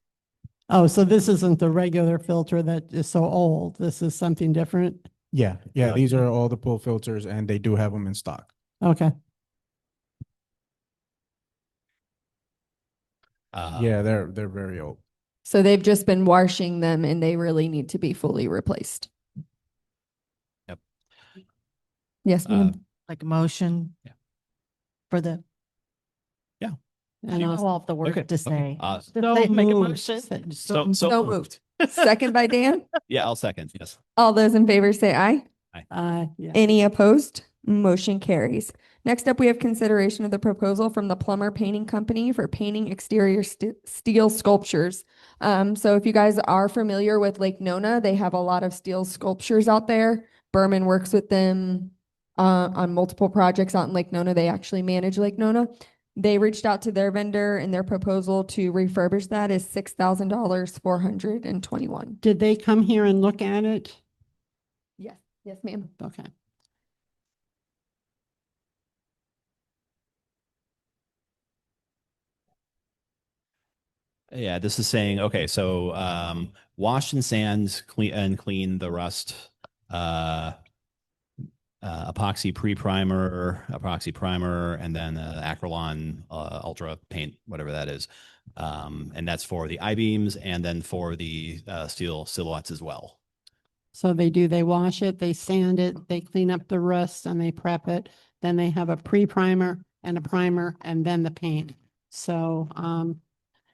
Oh, so this isn't the regular filter that is so old. This is something different? Yeah, yeah. These are all the pool filters, and they do have them in stock. Okay. Yeah, they're very old. So they've just been washing them and they really need to be fully replaced. Yep. Yes, ma'am. Like a motion. Yeah. For the. Yeah. I don't know all the Okay, word to say. So Make a moved. motion. So moved. Second by Dan. Yeah, I'll second. Yes. All those in favor say aye. Yeah. Any opposed? Motion carries. Next up, we have consideration of the proposal from the Plumber Painting Company for painting exterior steel sculptures. So if you guys are familiar with Lake Nona, they have a lot of steel sculptures out there. Berman works with them on multiple projects out in Lake Nona. They actually manage Lake Nona. They reached out to their vendor and their proposal to refurbish that is $6,000, 421. Did they come here and look at it? Yes, yes, ma'am. Okay. Yeah, this is saying, okay, so wash and sand, clean the rust, epoxy primer, and then Acrylon Ultra paint, whatever that is. And that's for the I-beams and then for the steel silhouettes as well. So they wash it, they sand it, they clean up the rust and they prep it. Then they have a pre-primer and a primer and then the paint. So,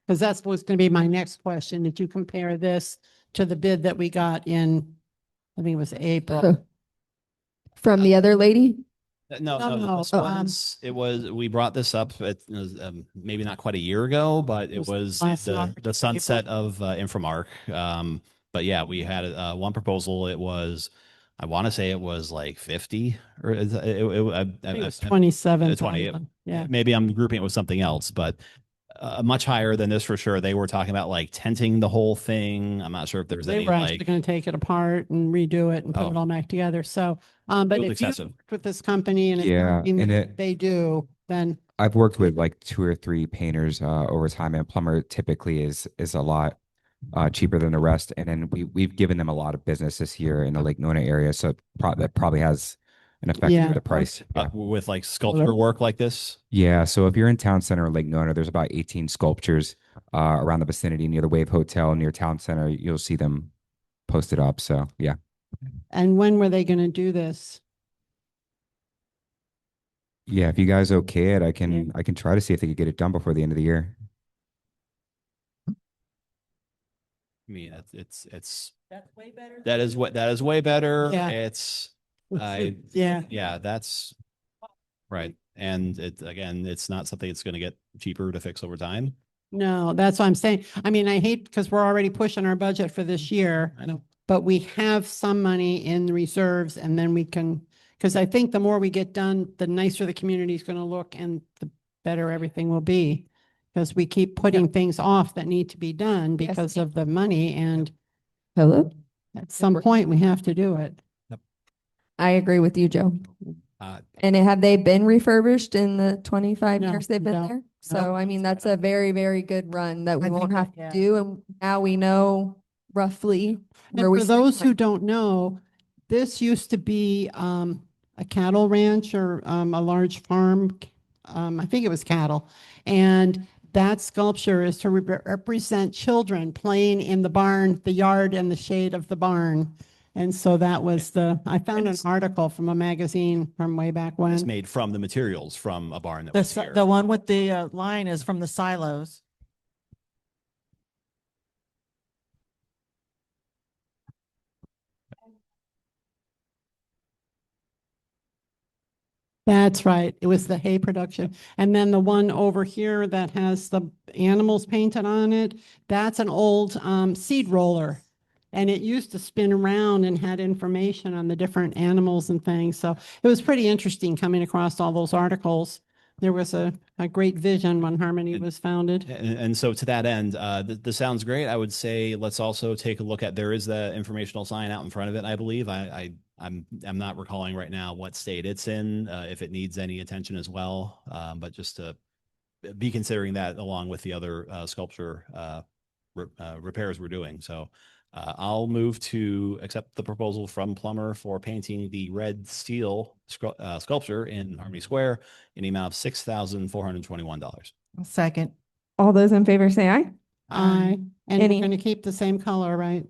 because that's what's going to be my next question. Did you compare this to the bid that we got in, I think it was April? From the other lady? No, it was, we brought this up, it was maybe not quite a year ago, but it was last March, the sunset of Infomark. But yeah, we had one proposal. It was, I want to say it was like 50 or I think it was 27. 20. Yeah. Maybe I'm grouping it with something else, but much higher than this for sure. They were talking about like tenting the whole thing. I'm not sure if there's They any were actually like, going to take it apart and redo it and put it Oh. all back together. So, but It was if you excessive. worked with this company and it's Yeah, something and that they do, then I've worked with like 2 or 3 painters over time, and plumber typically is a lot cheaper than the rest. And then we've given them a lot of business this year in the Lake Nona area, so that probably has an effect Yeah. on the price. Yeah. with like sculpture work like this. Yeah, so if you're in town center in Lake Nona, there's about 18 sculptures around the vicinity near the Wave Hotel, near town center. You'll see them posted up. So yeah. and when were they going to do this? Yeah, if you guys okay it, I can try to see if they could get it done before the end of the year. I mean, it's That's way better. that is way better. Yeah. It's yeah, that's right. And it's not something that's going to get cheaper to fix over time. No, that's what I'm saying. I mean, I hate because we're already pushing our budget for this year. I know. But we have some money in reserves and then we can, because I think the more we get done, the nicer the community is going to look and the better everything will be. Because we keep putting things off that need to be done Yes. because of the money and Hello? at some point we have to do it. I agree with you, Joe. And have they been refurbished in the 25 No, years they've been no, there? So, I mean, that's a very, very good run that we I won't think have that- to do. And now we know roughly where And we for stand. those who don't know, this used to be a cattle ranch or a large farm. I think it was cattle. And that sculpture is to represent children playing in the barn, the yard and the shade of the barn. And so that was I found an article from a magazine from way back It's when. made from the materials from a barn that was here. The one with the line is from the silos. That's right. It was the hay production. And then the one over here that has the animals painted on it, that's an old seed roller. And it used to spin around and had information on the different animals and things. So it was pretty interesting coming across all those articles. There was a great vision when Harmony was founded. And so to that end, this sounds great. I would say let's also take a look at, there is the informational sign out in front of it, I believe. I'm not recalling right now what state it's in, if it needs any attention as well. But just to be considering that along with the other sculpture repairs we're doing. So I'll move to accept the proposal from Plummer for painting the red steel sculpture in Harmony Square in the amount of $6,421. Second. All those in favor say aye. Aye. And Any- we're going to keep the same color, right?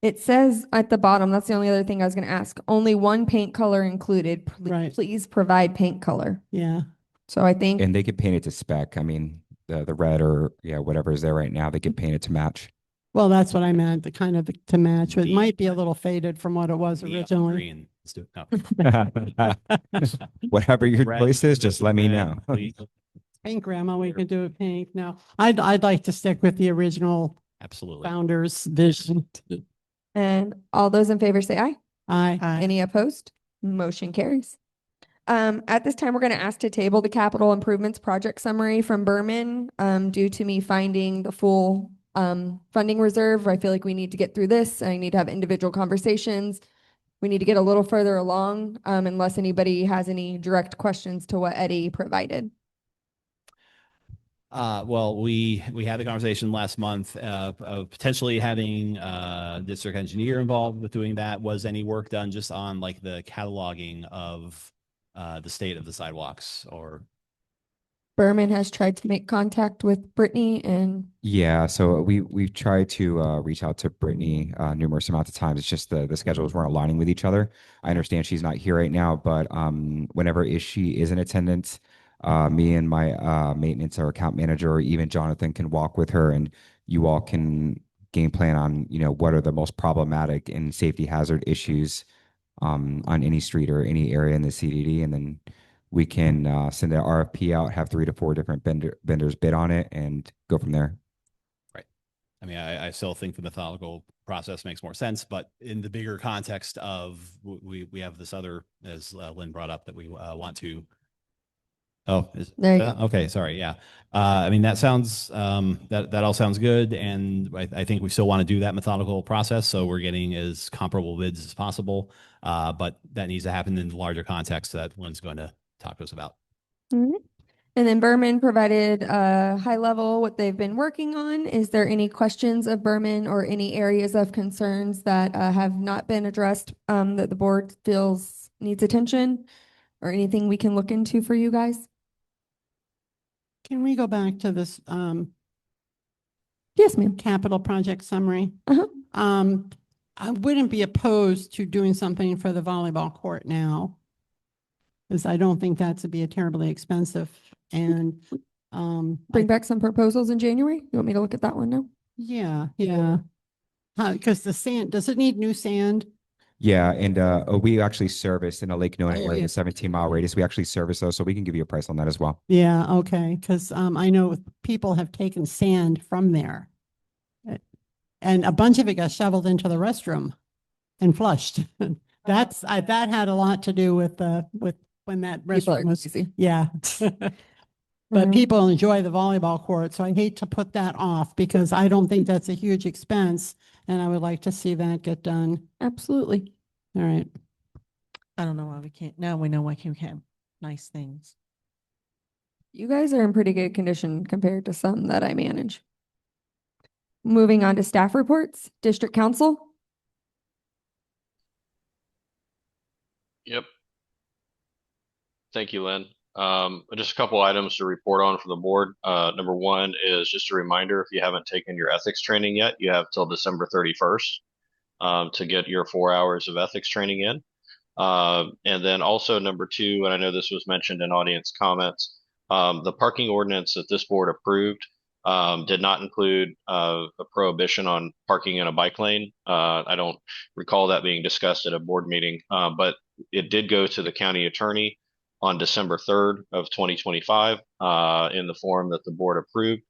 It says at the bottom, that's the only other thing I was going to ask. Only one paint color included. Right. Please provide paint color. Yeah. So I think And they could paint it to spec. I mean, the red or whatever is there right now, they could paint it to match. Well, that's what I meant, the kind of to match. It The- might be a little faded from what it was The originally. green. Let's do it. No. Whatever your Red, choice is, just let me red, know. please. Pink, Grandma, we could do it pink. No, I'd like to stick with the original Absolutely. founder's vision. and all those in favor say aye. Aye. Aye. Any opposed? Motion carries. At this time, we're going to ask to table the capital improvements project summary from Berman, due to me finding the full funding reserve. I feel like we need to get through this. I need to have individual conversations. We need to get a little further along, unless anybody has any direct questions to what Eddie provided. Well, we had the conversation last month of potentially having district engineer involved with doing that. Was any work done just on like the cataloging of the state of the sidewalks or? Berman has tried to make contact with Brittany and Yeah, so we've tried to reach out to Brittany numerous amounts of times. It's just the schedules weren't aligning with each other. I understand she's not here right now, but whenever she is in attendance, me and my maintenance or account manager or even Jonathan can walk with her, and you all can game plan on what are the most problematic and safety hazard issues on any street or any area in the CDD, and then we can send an RFP out, have 3 to 4 different vendors bid on it, and go from there. Right. I mean, I still think the methodical process makes more sense, but in the bigger context of we have this other, as Lynn brought up, that we want to. Oh, There you go. okay. Sorry. Yeah. I mean, that sounds, that all sounds good. And I think we still want to do that methodical process. So we're getting as comparable bids as possible. But that needs to happen in the larger context that Lynn's going to talk to us about. And then Berman provided high level what they've been working on. Is there any questions of Berman or any areas of concerns that have not been addressed that the board feels needs attention or anything we can look into for you guys? Can we go back to this Yes, ma'am. capital project summary? Uh-huh. I wouldn't be opposed to doing something for the volleyball court now, because I don't think that to be a terribly expensive and Bring back some proposals in January. You want me to look at that one now? yeah. Because the sand, does it need new sand? Yeah, and we actually service in a Lake Nona Oh, area, yeah. 17-mile radius. We actually service those, so we can give you a price on that as well. Yeah, okay, because I know people have taken sand from there. And a bunch of it got shoveled into the restroom and flushed. That had a lot to do with when that People are restroom was, crazy. yeah. But Mhm. people enjoy the volleyball court, so I hate to put that off because I don't think that's a huge expense. And I would like to see that get done. Absolutely. All right. I don't know why we can't. Now we know why we can't have nice things. You guys are in pretty good condition compared to some that I manage. Moving on to staff reports, district council. Yep. Thank you, Lynn. Just a couple items to report on for the board. Number one is just a reminder, if you haven't taken your ethics training yet, you have till December 31st to get your 4 hours of ethics training in. And then also number two, and I know this was mentioned in audience comments, the parking ordinance that this board approved did not include a prohibition on parking in a bike lane. I don't recall that being discussed at a board meeting, but it did go to the county attorney on December 3rd of 2025 in the form that the board approved.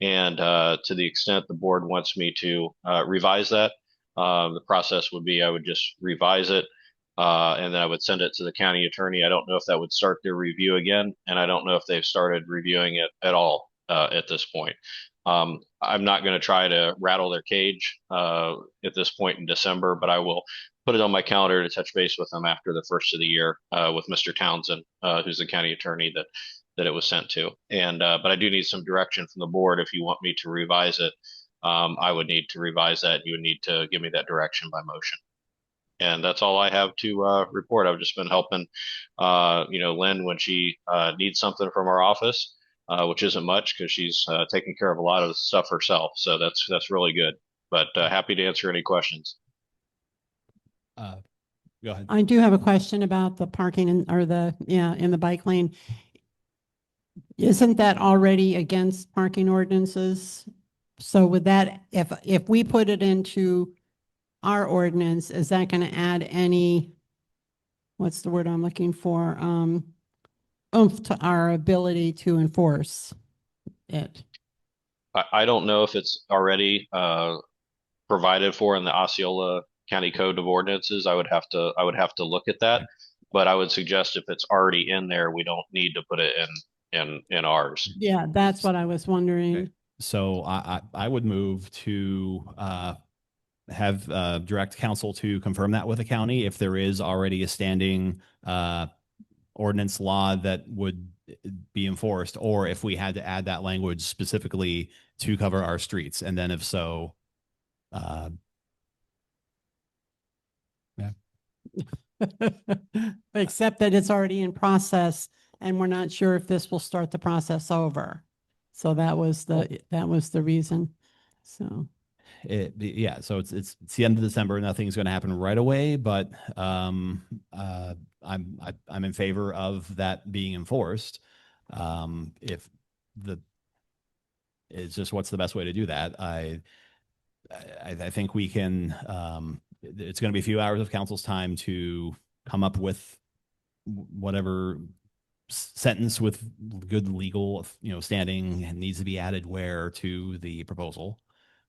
And to the extent the board wants me to revise that, the process would be I would just revise it and then I would send it to the county attorney. I don't know if that would start their review again, and I don't know if they've started reviewing it at all at this point. I'm not going to try to rattle their cage at this point in December, but I will put it on my calendar to touch base with them after the first of the year with Mr. Townsend, who's the county attorney that it was sent to. And but I do need some direction from the board. If you want me to revise it, I would need to revise that. You would need to give me that direction by motion. And that's all I have to report. I've just been helping, Lynn when she needs something from our office, which isn't much because she's taking care of a lot of the stuff herself. So that's really good. But happy to answer any questions. Go ahead. I do have a question about the parking in the bike lane. Isn't that already against parking ordinances? So would that, if we put it into our ordinance, is that going to add any, what's the word I'm looking for? Oomph to our ability to enforce it? I don't know if it's already provided for in the Osceola County Code of Ordinances. I would have to look at that, but I would suggest if it's already in there, we don't need to put it in ours. Yeah, that's what I was wondering. Okay. So I would move to have direct counsel to confirm that with the county if there is already a standing ordinance law that would be enforced, or if we had to add that language specifically to cover our streets. And then if so, Except that it's already in process and we're not sure if this will start the process over. So that was the reason. So so it's the end of December. Nothing's going to happen right away, but I'm in favor of that being enforced. If it's just what's the best way to do that. I think we can. It's going to be a few hours of council's time to come up with whatever sentence with good legal, standing needs to be added where to the proposal,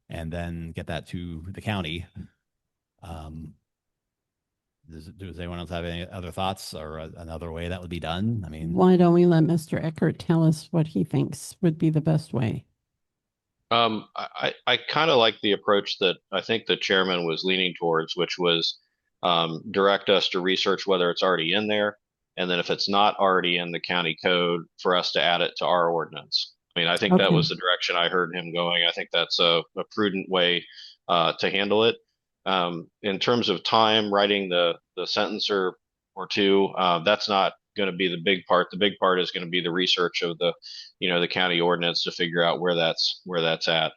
and then get that to the county. Does anyone else have any other thoughts or another way that would be done? I mean, why don't we let Mr. Eckert tell us what he thinks would be the best way? I kind of like the approach that I think the chairman was leaning towards, which was direct us to research whether it's already in there. And then if it's not already in the county code, for us to add it to our ordinance. I mean, I think that was the direction I heard him going. I think that's a prudent way to handle it. In terms of time, writing the sentence or two, that's not going to be the big part. The big part is going to be the research of the county ordinance to figure out where that's at.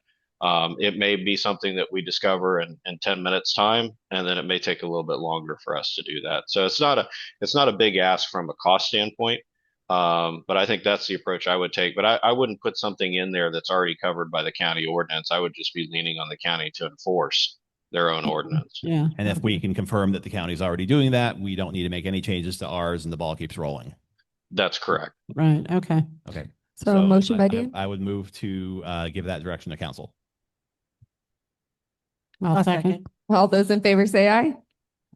It may be something that we discover in 10 minutes time, and then it may take a little bit longer for us to do that. So it's not a big ask from a cost standpoint. But I think that's the approach I would take. But I wouldn't put something in there that's already covered by the county ordinance. I would just be leaning on the county to enforce their own ordinance. Yeah. And if we can confirm that the county's already doing that, we don't need to make any changes to ours, and the ball keeps rolling. That's correct. Right. Okay. Okay. So motion by Dan? I would move to give that direction to council. I'll second. All those in favor say aye.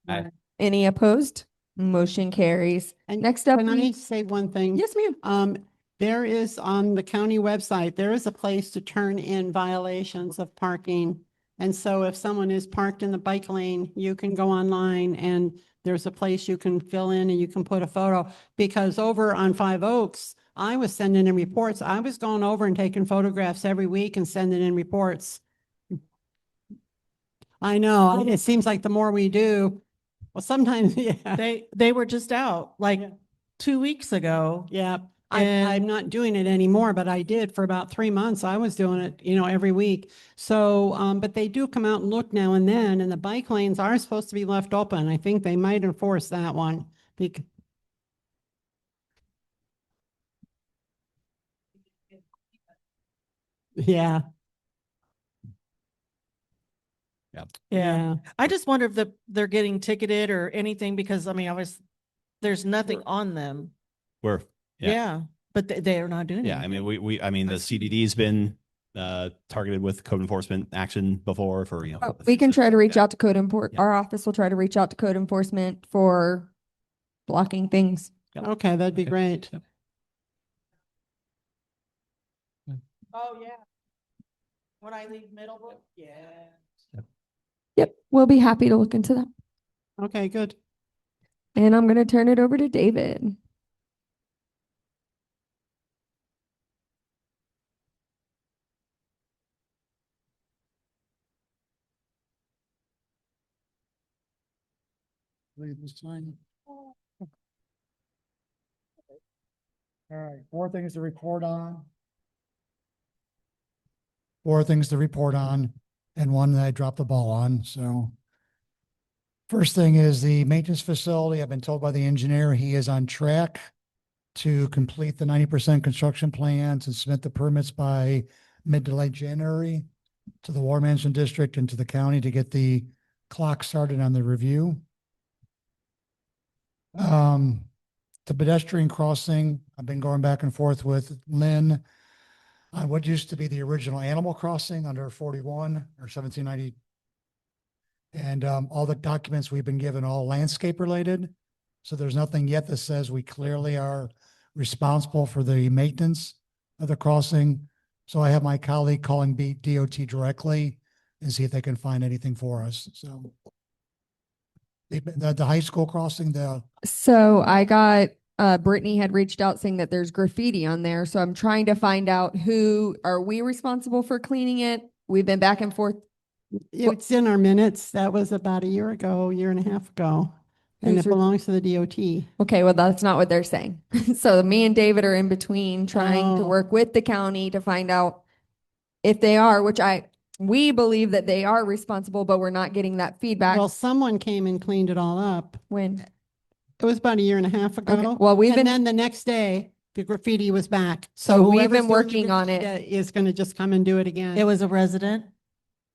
Aye. Any opposed? Motion carries. And Next up, can I we, say one thing? yes, ma'am. There is on the county website, there is a place to turn in violations of parking. And so if someone is parked in the bike lane, you can go online and there's a place you can fill in and you can put a photo. Because over on Five Oaks, I was sending in reports. I was going over and taking photographs every week and sending in reports. I know, it seems like the more we do, well, sometimes, yeah. They were just out like 2 weeks ago. Yeah. And- I'm not doing it anymore, but I did for about 3 months. I was doing it, every week. So, but they do come out and look now and then, and the bike lanes are supposed to be left open. I think they might enforce that one. Yeah. Yeah. I just wonder if they're getting ticketed or anything because I mean, there's nothing on them. We're, yeah. Yeah, but they are not doing Yeah. I anything. mean, the CDD's been targeted with code enforcement action before for, you know. Oh, we can try to reach Yeah. out to code enfor, Yeah. our office will try to reach out to code enforcement for blocking things. Yep. Okay, that'd be Okay. great. Yep. Oh, yeah. When I leave Middlebrook, yeah. Yep, we'll be happy to look into that. Okay, good. And I'm going to turn it over to David. Leave this time. All right, 4 things to report on. 4 things to report on, and 1 that I dropped the ball on. So first thing is the maintenance facility. I've been told by the engineer he is on track to complete the 90% construction plans and submit the permits by mid to late January to the Water Management District and to the county to get the clock started on the review. The pedestrian crossing, I've been going back and forth with Lynn on what used to be the original Animal Crossing under 41 or 1790. And all the documents we've been given, all landscape related. So there's nothing yet that says we clearly are responsible for the maintenance of the crossing. So I have my colleague calling DOT directly and see if they can find anything for us. So the high school crossing, So I got, Brittany had reached out saying that there's graffiti on there. So I'm trying to find out are we responsible for cleaning it? We've been back and forth. It's in our minutes. That was about a year ago, year and a half ago. And Who's it belongs to the DOT. Okay, well, that's not what they're saying. So me and David are in between trying to Oh. work with the county to find out if they are, we believe that they are responsible, but we're not getting that feedback. Well, someone came and cleaned it all up. When? It was about a year and a half ago. Okay, well, And then the next day, the graffiti was back. So we've whoever's been doing the working on it. graffiti Is going to just come and do it again. It was a resident.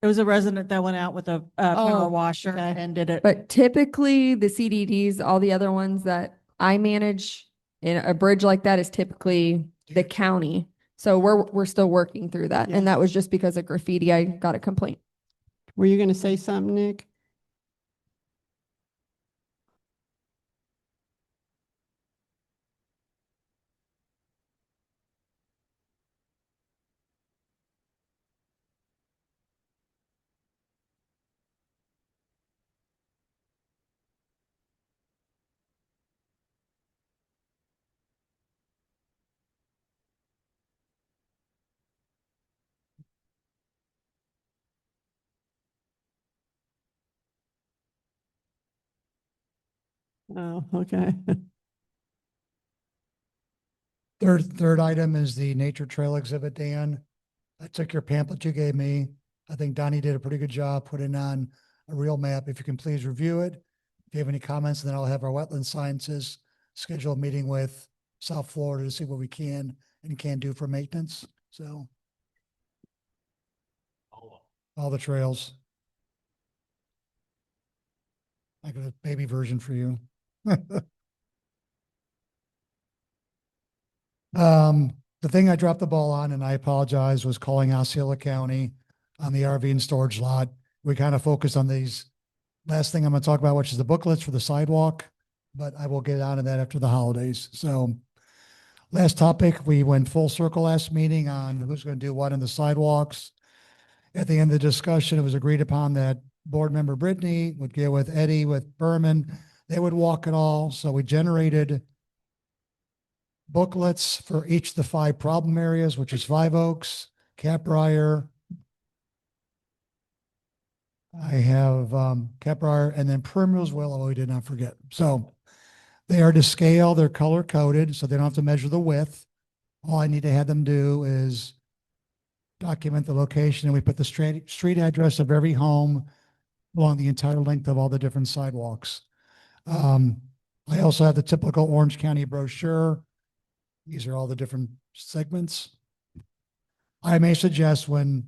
It was a resident that went out with a power Oh, washer okay. and did it. But typically the CDDs, all the other ones that I manage in a bridge like that is typically the county. So we're still working through that. Yeah. And that was just because of graffiti. I got a complaint. Were you going to say something, Nick? Oh, okay. third item is the nature trail exhibit, Dan. I took your pamphlet you gave me. I think Donnie did a pretty good job putting on a real map. If you can please review it. If you have any comments, then I'll have our wetland sciences schedule a meeting with South Florida to see what we can and can't do for maintenance. So all the trails. I got a baby version for you. The thing I dropped the ball on, and I apologize, was calling Osceola County on the RV and storage lot. We kind of focused on these last thing I'm going to talk about, which is the booklets for the sidewalk, but I will get on to that after the holidays. So last topic, we went full circle last meeting on who's going to do what in the sidewalks. At the end of the discussion, it was agreed upon that board member Brittany would get with Eddie, with Berman. They would walk it all. So we generated booklets for each of the 5 problem areas, which is 5 Oaks, Caprior. I have Caprior and then Primrose Willow, we did not forget. So they are to scale, they're color coded, so they don't have to measure the width. All I need to have them do is document the location, and we put the street address of every home along the entire length of all the different sidewalks. I also have the typical Orange County brochure. These are all the different segments. I may suggest when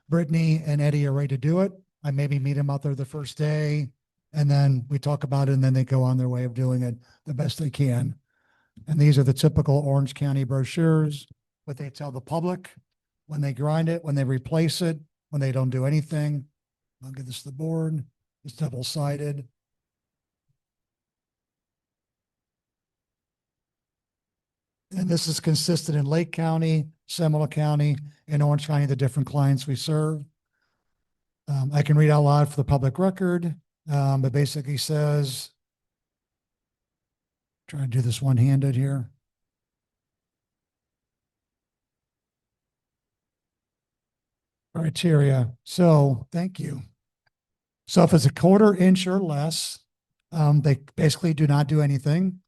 Brittany and Eddie are ready to do it, I maybe meet them out there the first day, and then we talk about it, and then they go on their way of doing it the best they can. And these are the typical Orange County brochures, what they tell the public when they grind it, when they replace it, when they don't do anything. I'll give this to the board. It's double-sided. And this is consistent in Lake County, Seminole County, and Orange County, the different clients we serve. I can read out loud for the public record. It basically says, try to do this one-handed here. Criteria. So thank you. So if it's a 1/4 inch or less, they basically do not do anything.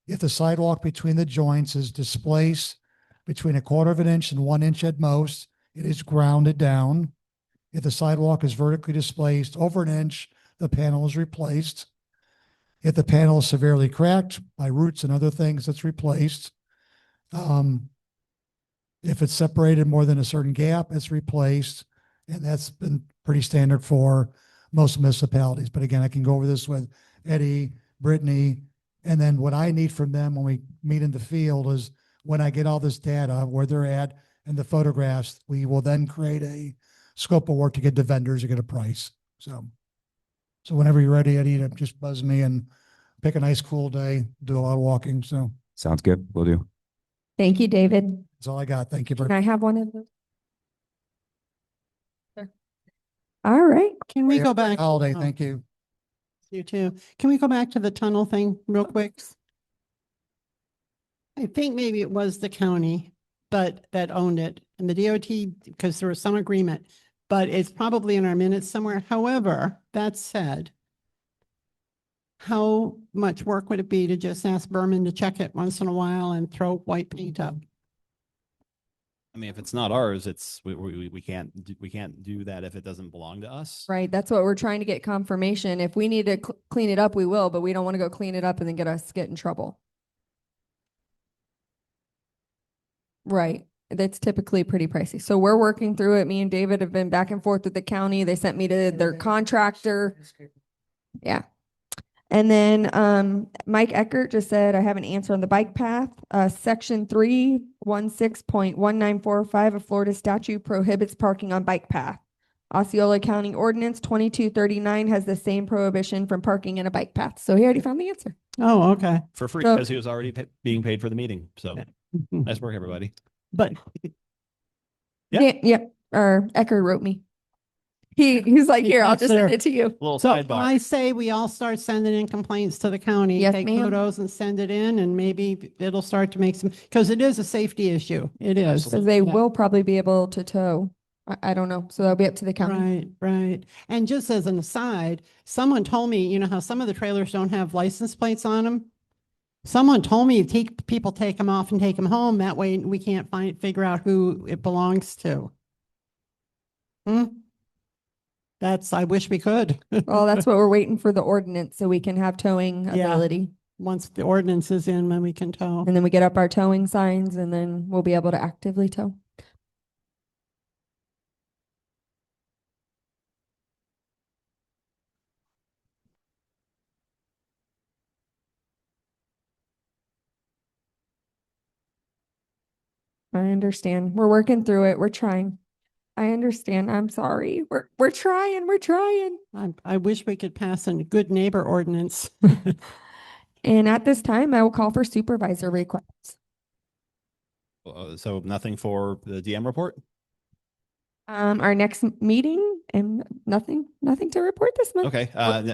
If the sidewalk between the joints is displaced between 1/4 inch and 1 inch at most, it is grounded down. If the sidewalk is vertically displaced over 1 inch, the panel is replaced. If the panel is severely cracked by roots and other things, it's replaced. If it's separated more than a certain gap, it's replaced. And that's been pretty standard for most municipalities. But again, I can go over this with Eddie, Brittany, and then what I need from them when we meet in the field is when I get all this data, where they're at and the photographs, we will then create a scope of work to get the vendors to get a price. So whenever you're ready, Eddie, just buzz me and pick a nice cool day, do a lot of walking. So Sounds good. Will do. Thank you, David. that's all I got. Thank you very Can much. I have one of those? Sure. All right. Can we go back? Holiday, oh, thank you. You too. Can we go back to the tunnel thing real quick? I think maybe it was the county, but that owned it and the DOT, because there was some agreement, but it's probably in our minutes somewhere. However, that said, how much work would it be to just ask Berman to check it once in a while and throw white paint up? I mean, if it's not ours, it's, we can't do that if it doesn't belong to us. Right. That's what we're trying to get confirmation. If we need to clean it up, we will, but we don't want to go clean it up and then get in trouble. Right. That's typically pretty pricey. So we're working through it. Me and David have been back and forth with the county. They sent me to their contractor. Yeah. And then Mike Eckert just said, I have an answer on the bike path. Section 316.1945 of Florida statute prohibits parking on bike path. Osceola County Ordinance 2239 has the same prohibition from parking in a bike path. So he already found the answer. Oh, okay. For free, So- because he was already being paid for the meeting. So nice work, everybody. But Yeah. Yeah. Or Eckert wrote me. He's like, here, I'll That's just send there. it to you. Little so sidebar. I say we all start sending in complaints to the county, Yes, take ma'am. photos and send it in, and maybe it'll start to make some, because it is a safety issue. It is. So they Yeah. will probably be able to tow. I don't know. So that'll be up to the county. Right, right. And just as an aside, someone told me, you know how some of the trailers don't have license plates on them? Someone told me people take them off and take them home. That way we can't figure out who it belongs to. I wish we could. Well, that's what we're waiting for the ordinance so we can have towing Yeah. ability. Once the ordinance is in, then we can tow. And then we get up our towing signs and then we'll be able to actively tow. I understand. We're working through it. We're trying. I understand. I'm sorry. We're trying. We're trying. I wish we could pass a good neighbor ordinance. And at this time, I will call for supervisor requests. So nothing for the DM report? Our next meeting and nothing to report this month. Okay,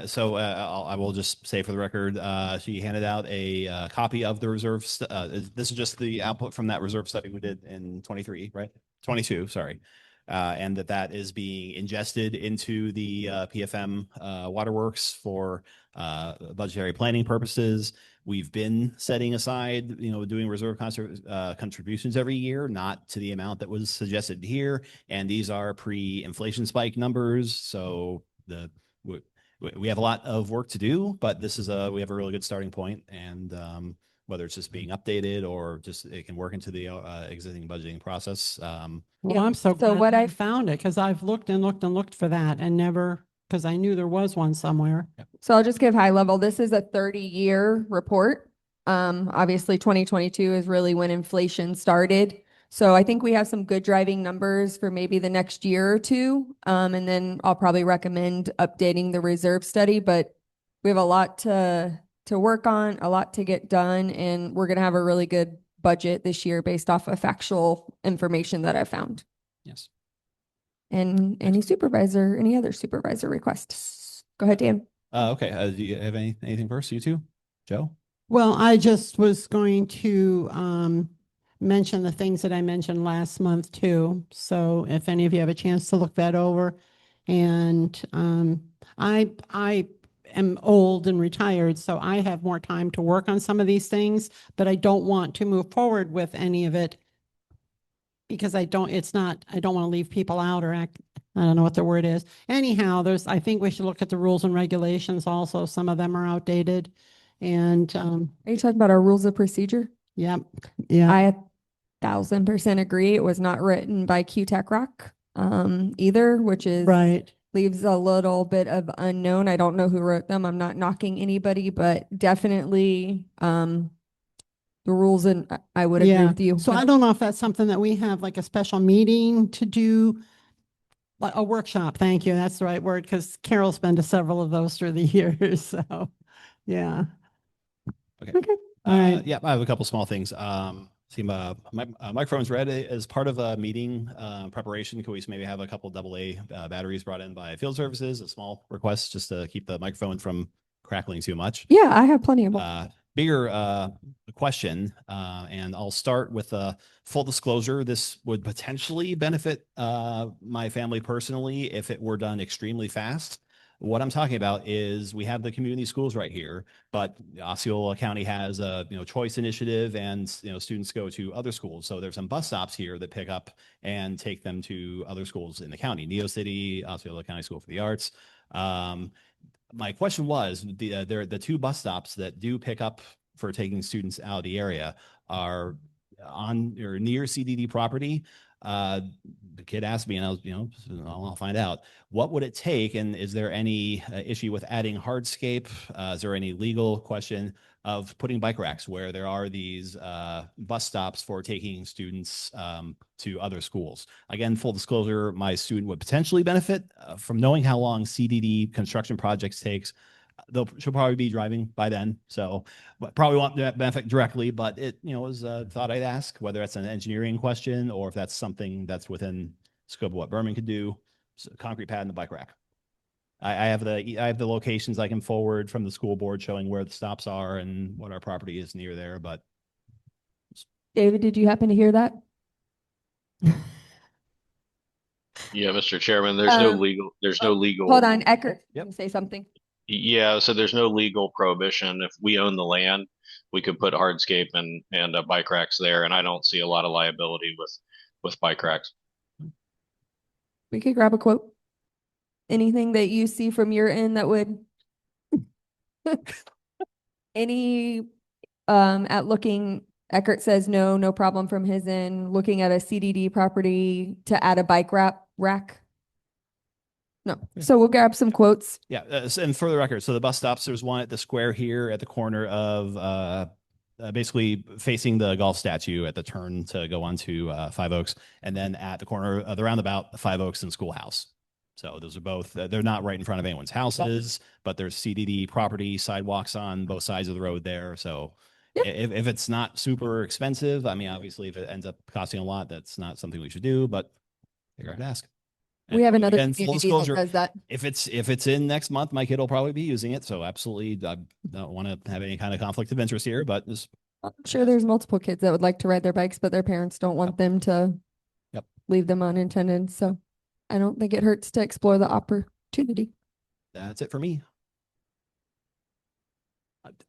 so I will just say for the record, she handed out a copy of the reserve. This is just the output from that reserve study we did in 23, right? 22, sorry. And that is being ingested into the PFM waterworks for budgetary planning purposes. We've been setting aside, doing reserve contributions every year, not to the amount that was suggested here. And these are pre-inflation spike numbers. So we have a lot of work to do, but we have a really good starting point. And whether it's just being updated or just it can work into the existing budgeting process. Well, Yeah. I'm so So glad what I I- found it, because I've looked and looked and looked for that and never, because I knew there was one somewhere. So I'll just give high level. This is a 30-year report. Obviously 2022 is really when inflation started. So I think we have some good driving numbers for maybe the next year or two. And then I'll probably recommend updating the reserve study, but we have a lot to work on, a lot to get done, and we're gonna have a really good budget this year based off of factual information that I found. Yes. And any other supervisor requests? Go ahead, Dan. Okay. Do you have anything first, you two? Joe? Well, I just was going to mention the things that I mentioned last month too. So if any of you have a chance to look that over. And I am old and retired, so I have more time to work on some of these things, but I don't want to move forward with any of it because I don't want to leave people out or act, I don't know what the word is. Anyhow, I think we should look at the rules and regulations also. Some of them are outdated. And Are you talking about our rules of procedure? yeah, yeah. I 1000% agree. It was not written by QTech Rock either, which is Right. leaves a little bit of unknown. I don't know who wrote them. I'm not knocking anybody, but definitely the rules, and I would agree with you. So I don't know if that's something that we have like a special meeting to do, like a workshop. Thank you. That's the right word, because Carol's been to several of those through the years. So, yeah. Okay. Okay. All right. Yeah, I have a couple small things. See, my microphone's red as part of a meeting preparation. Could we maybe have a couple AA batteries brought in by field services? A small request just to keep the microphone from crackling too much. Yeah, I have plenty of them. Bigger question, and I'll start with full disclosure. This would potentially benefit my family personally if it were done extremely fast. What I'm talking about is we have the community schools right here, but Osceola County has a choice initiative, and students go to other schools. So there's some bus stops here that pick up and take them to other schools in the county: Neo City, Osceola County School for the Arts. My question was, the two bus stops that do pick up for taking students out of the area are on or near CDD property. The kid asked me, and I was, I'll find out. What would it take, and is there any issue with adding hardscape? Is there any legal question of putting bike racks where there are these bus stops for taking students to other schools? Again, full disclosure, my student would potentially benefit from knowing how long CDD construction projects takes. She'll probably be driving by then, so probably won't benefit directly, but it was a thought I'd ask, whether it's an engineering question or if that's something that's within scope of what Berman could do. So, concrete pad and the bike rack. I have the locations I can forward from the school board showing where the stops are and what our property is near there. But David, did you happen to hear that? Yeah, Mr. Chairman, there's no legal. Hold on, Eckert, Yep. you say something. Yeah, so there's no legal prohibition. If we own the land, we could put hardscape and bike racks there, and I don't see a lot of liability with bike racks. We could grab a quote. Anything that you see from your end that would at looking, Eckert says no problem from his end. Looking at a CDD property to add a bike rack. No. So we'll grab some quotes. Yeah, and for the record, so the bus stops, there's one at the square here at the corner of basically facing the golf statue at the turn to go onto Five Oaks, and then at the corner of the roundabout, Five Oaks and Schoolhouse. So those are both, they're not right in front of anyone's houses, but there's CDD property, sidewalks on both sides of the road there. So if it's not super expensive, I mean, obviously if it ends up costing a lot, that's not something we should do, but figure I'd ask. We have another Again, full community that disclosure, does that. if it's in next month, my kid will probably be using it. So absolutely, I don't want to have any kind of conflict of interest here, but just I'm sure there's multiple kids that would like to ride their bikes, but their parents don't want them to leave them unattended. So I don't think it hurts to explore the opportunity. That's it for me.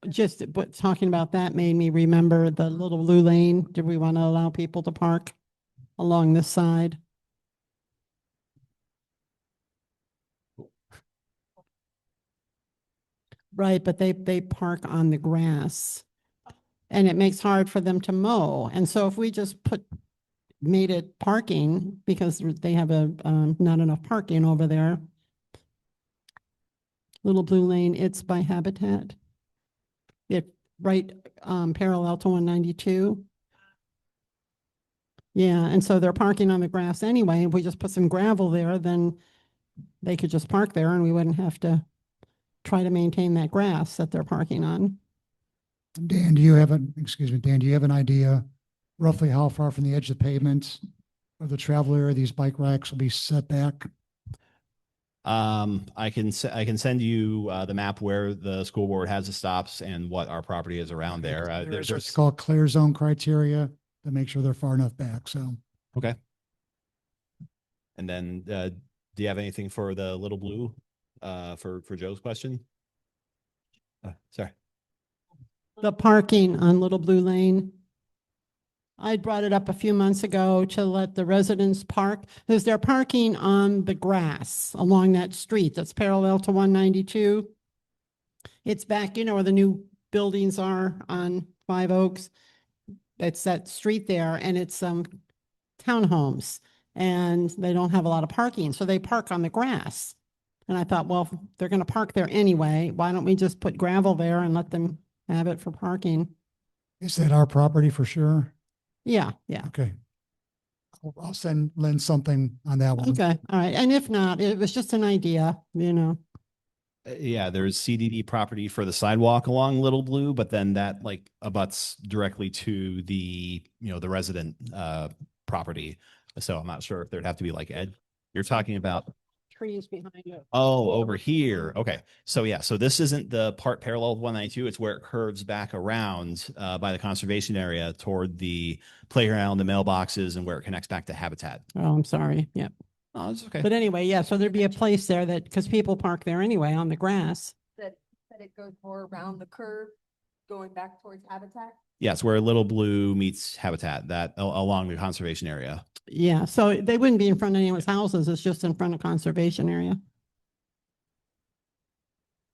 Just talking about that made me remember the little blue lane. Did we want to allow people to park along this side? Right, but they park on the grass and it makes hard for them to mow. And so if we just made it parking because they have not enough parking over there. Little blue lane, it's by Habitat. right, parallel to 192. Yeah, and so they're parking on the grass anyway. If we just put some gravel there, then they could just park there and we wouldn't have to try to maintain that grass that they're parking on. Dan, Dan, do you have an idea roughly how far from the edge of the pavement of the travel area these bike racks will be set back? I can send you the map where the school board has the stops and what our property is around there. There's what's called clear zone criteria to make sure they're far enough back. So okay. And then do you have anything for the Little Blue for Joe's question? Sorry. The parking on Little Blue Lane. I brought it up a few months ago to let the residents park, because they're parking on the grass along that street that's parallel to 192. It's back, you know, where the new buildings are on Five Oaks. It's that street there, and it's townhomes, and they don't have a lot of parking, so they park on the grass. And I thought, well, if they're going to park there anyway, why don't we just put gravel there and let them have it for parking? is that our property for sure? Yeah, yeah. Okay. I'll send Lynn something on that one. Okay, all right. And if not, it was just an idea, you know. Yeah, there's CDD property for the sidewalk along Little Blue, but then that like abuts directly to the, you know, the resident property. So I'm not sure if there'd have to be like Ed, you're talking about. Trees behind you. Oh, over here. Okay. So yeah, so this isn't the part parallel to 192. It's where it curves back around by the conservation area toward the playground, the mailboxes, and where it connects back to Habitat. Oh, I'm sorry. Yep. Oh, it's okay. But anyway, yeah, so there'd be a place there that, because people park there anyway on the grass. That it goes more around the curve, going back towards Habitat. Yes, where Little Blue meets Habitat, that along the conservation area. Yeah, so they wouldn't be in front of anyone's houses. It's just in front of conservation area.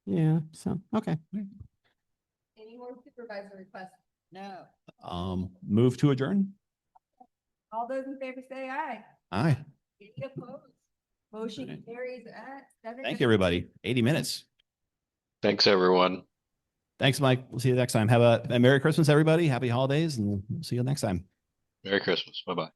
Yeah, so, okay. Any more supervisor requests? No. Move to adjourn. All those in favor say aye. Aye. Any opposed? Motion carries at 7. Thank you, everybody. 80 minutes. Thanks, everyone. Thanks, Mike. We'll see you next time. Have a Merry Christmas, everybody. Happy holidays, and we'll see you next time. Merry Christmas. Bye-bye.